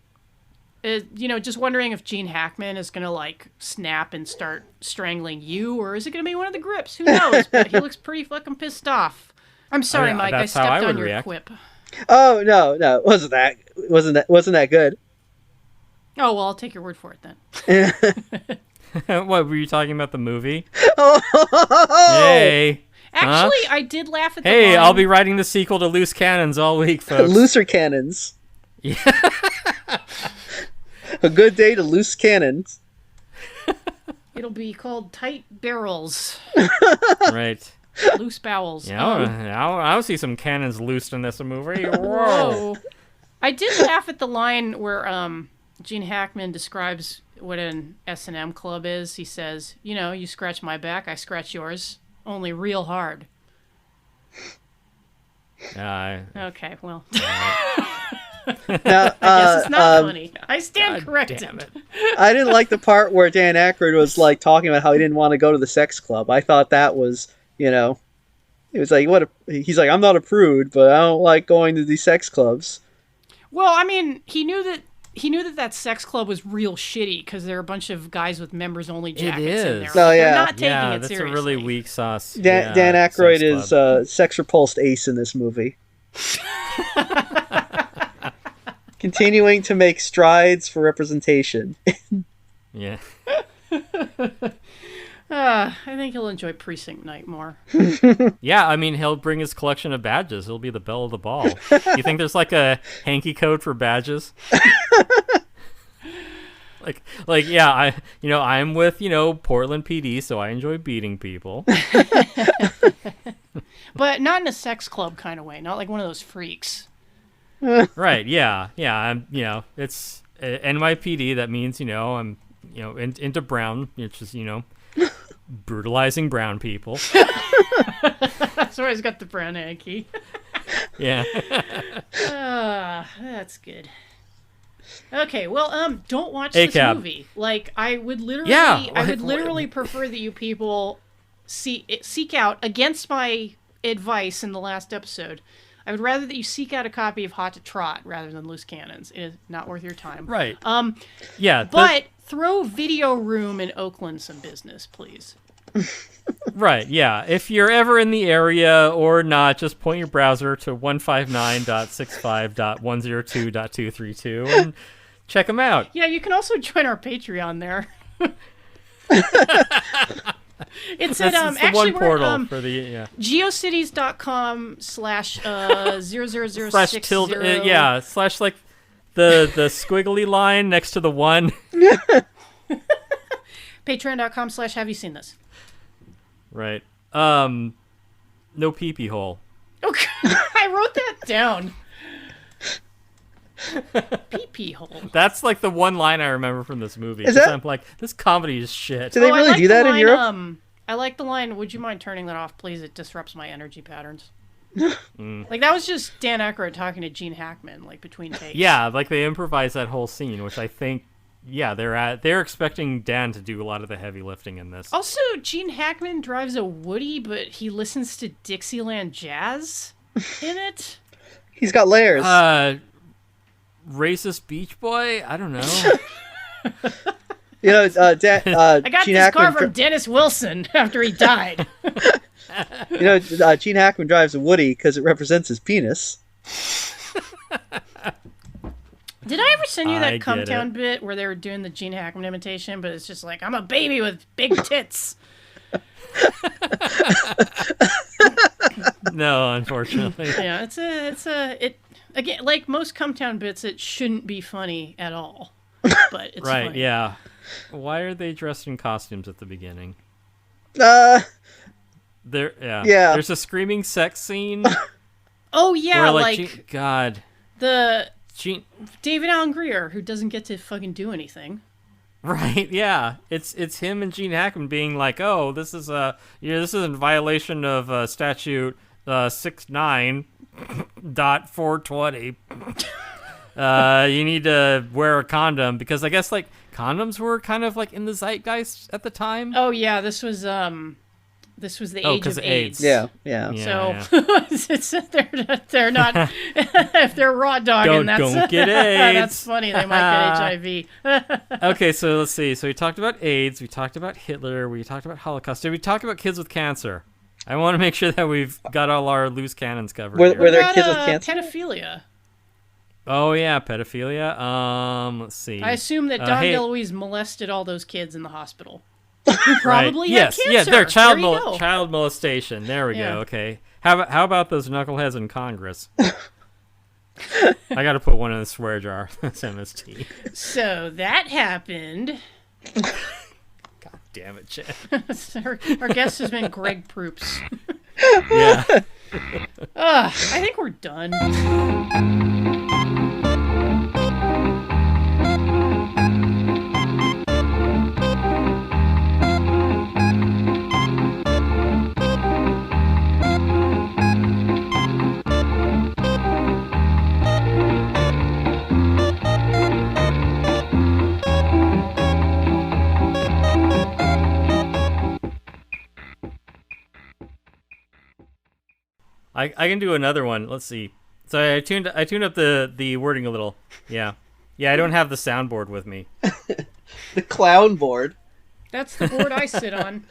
Just wondering if Gene Hackman is going to snap and start strangling you, or is it going to be one of the grips? Who knows? But he looks pretty fucking pissed off. I'm sorry, Mike. I stepped on your quip. Oh no, it wasn't that good. Oh well, I'll take your word for it then. What were you talking about? The movie? Oh! Hey. Actually, I did laugh at the Hey, line. I'll be writing the sequel to Loose Cannons all week, folks. Looser Cannons. Yeah. A good day to loose cannons. It'll be called Tight Barrels. Right. Loose bowels. Yeah, I'll see some cannons loosed in this movie. Whoa. I did laugh at the line where Gene Hackman describes what an S&M club is. He says, you scratch my back, I scratch yours, only real hard. Okay, well. Now, I guess it's not funny. I stand corrected. Damn it. I didn't like the part where Dan Aykroyd was talking about how he didn't want to go to the sex club. I thought that was, it was like, he's like, I'm not a prude, but I don't like going to these sex clubs. Well, I mean, he knew that sex club was real shitty because there are a bunch of guys with members-only jackets in there. Oh, yeah. They're not taking it that's seriously. a really weak sauce. Dan Aykroyd is sex-repulsed ace in this movie. Continuing to make strides for representation. Yeah. I think he'll enjoy Precinct Night more. Yeah, I mean, he'll bring his collection of badges. He'll be the belle of the ball. You think there's a hanky code for badges? I'm with, Portland PD, so I enjoy beating people. But not in a sex club kind of way. Not like one of those freaks. Right, yeah. I'm, it's NYPD. That means, I'm, into brown, which is, brutalizing brown people. That's why he's got the brown hanky. Yeah. That's good. Okay, well, don't watch A this cab. movie. Like, I would literally, Yeah, I would like, literally prefer that you people seek out, against my advice in the last episode, I would rather that you seek out a copy of Hot to Trot rather than Loose Cannons. It is not worth your time. Right. Yeah. But throw Video Room in Oakland some business, please. Right, yeah. If you're ever in the area or not, just point your browser to 159.65.102.232 and check them out. Yeah, you can also join our Patreon there. It's at That's the actually one portal we're for the geocities.com/0006 slash tilde slash like the squiggly line next to the one. patreon.com/have you seen this? Right. No pee-pee hole. Okay, I wrote that down. Pee-pee hole. That's like the one line I remember from this movie. Is that- I'm like, this comedy is shit. Do they I really like do the that in line, Europe? I like the line, would you mind turning that off, please? It disrupts my energy patterns. Like, that was just Dan Aykroyd talking to Gene Hackman, like, between takes. Yeah, like they improvised that whole scene, which I think, they're expecting Dan to do a lot of the heavy lifting in this. Also, Gene Hackman drives a Woody, but he listens to Dixieland jazz in it. He's got layers. Racist Beach Boy? I don't know. You know, I got Gene this car Hackman. from Dennis Wilson after he died. You know, Gene Hackman drives a Woody because it represents his penis. Did I ever send you I that get Cumtown it. bit where they were doing the Gene Hackman imitation, but it's just like, I'm a baby with big tits. No, unfortunately. Yeah, it again, like most Cumtown bits, it shouldn't be funny at all. But it's Right, funny. yeah. Why are they dressed in costumes at the beginning? Uh, Yeah. Yeah. There's a screaming sex scene Oh yeah, where like God. the Gene David Allen Greer, who doesn't get to fucking do anything. Right, yeah. It's him and Gene Hackman being like, "Oh, this is this is in violation of statute 69.420. You need to wear a condom because I guess like condoms were kind of like in the zeitgeist at the time. Oh yeah, this was the age 'cause of of AIDS. AIDS. yeah. Yeah, So they're not if they're raw dogging. Don't get that's AIDS. funny. They might get HIV. Okay, so let's see. So we talked about AIDS, we talked about Hitler, we talked about Holocaust. Did we talk about kids with cancer? I want to make sure that we've got all our loose cannons covered. Were here. there What kids about, with cancer? pedophilia? Oh yeah, pedophilia. Let's see. I assume that Don hey- DeLuise molested all those kids in the hospital. Who probably had Yes, cancer. yeah, they're There you go. child molestation. There we Yeah. go. Okay. How about those knuckleheads in Congress? I got to put one in the swear jar. That's MST. So that happened. God damn it, Jen. Our guest has been Greg Proops. Yeah. I think we're done. I can do another one. Let's see. So I tuned up the wording a little. Yeah. Yeah, I don't have the soundboard with me. The clown board. That's the board I sit on.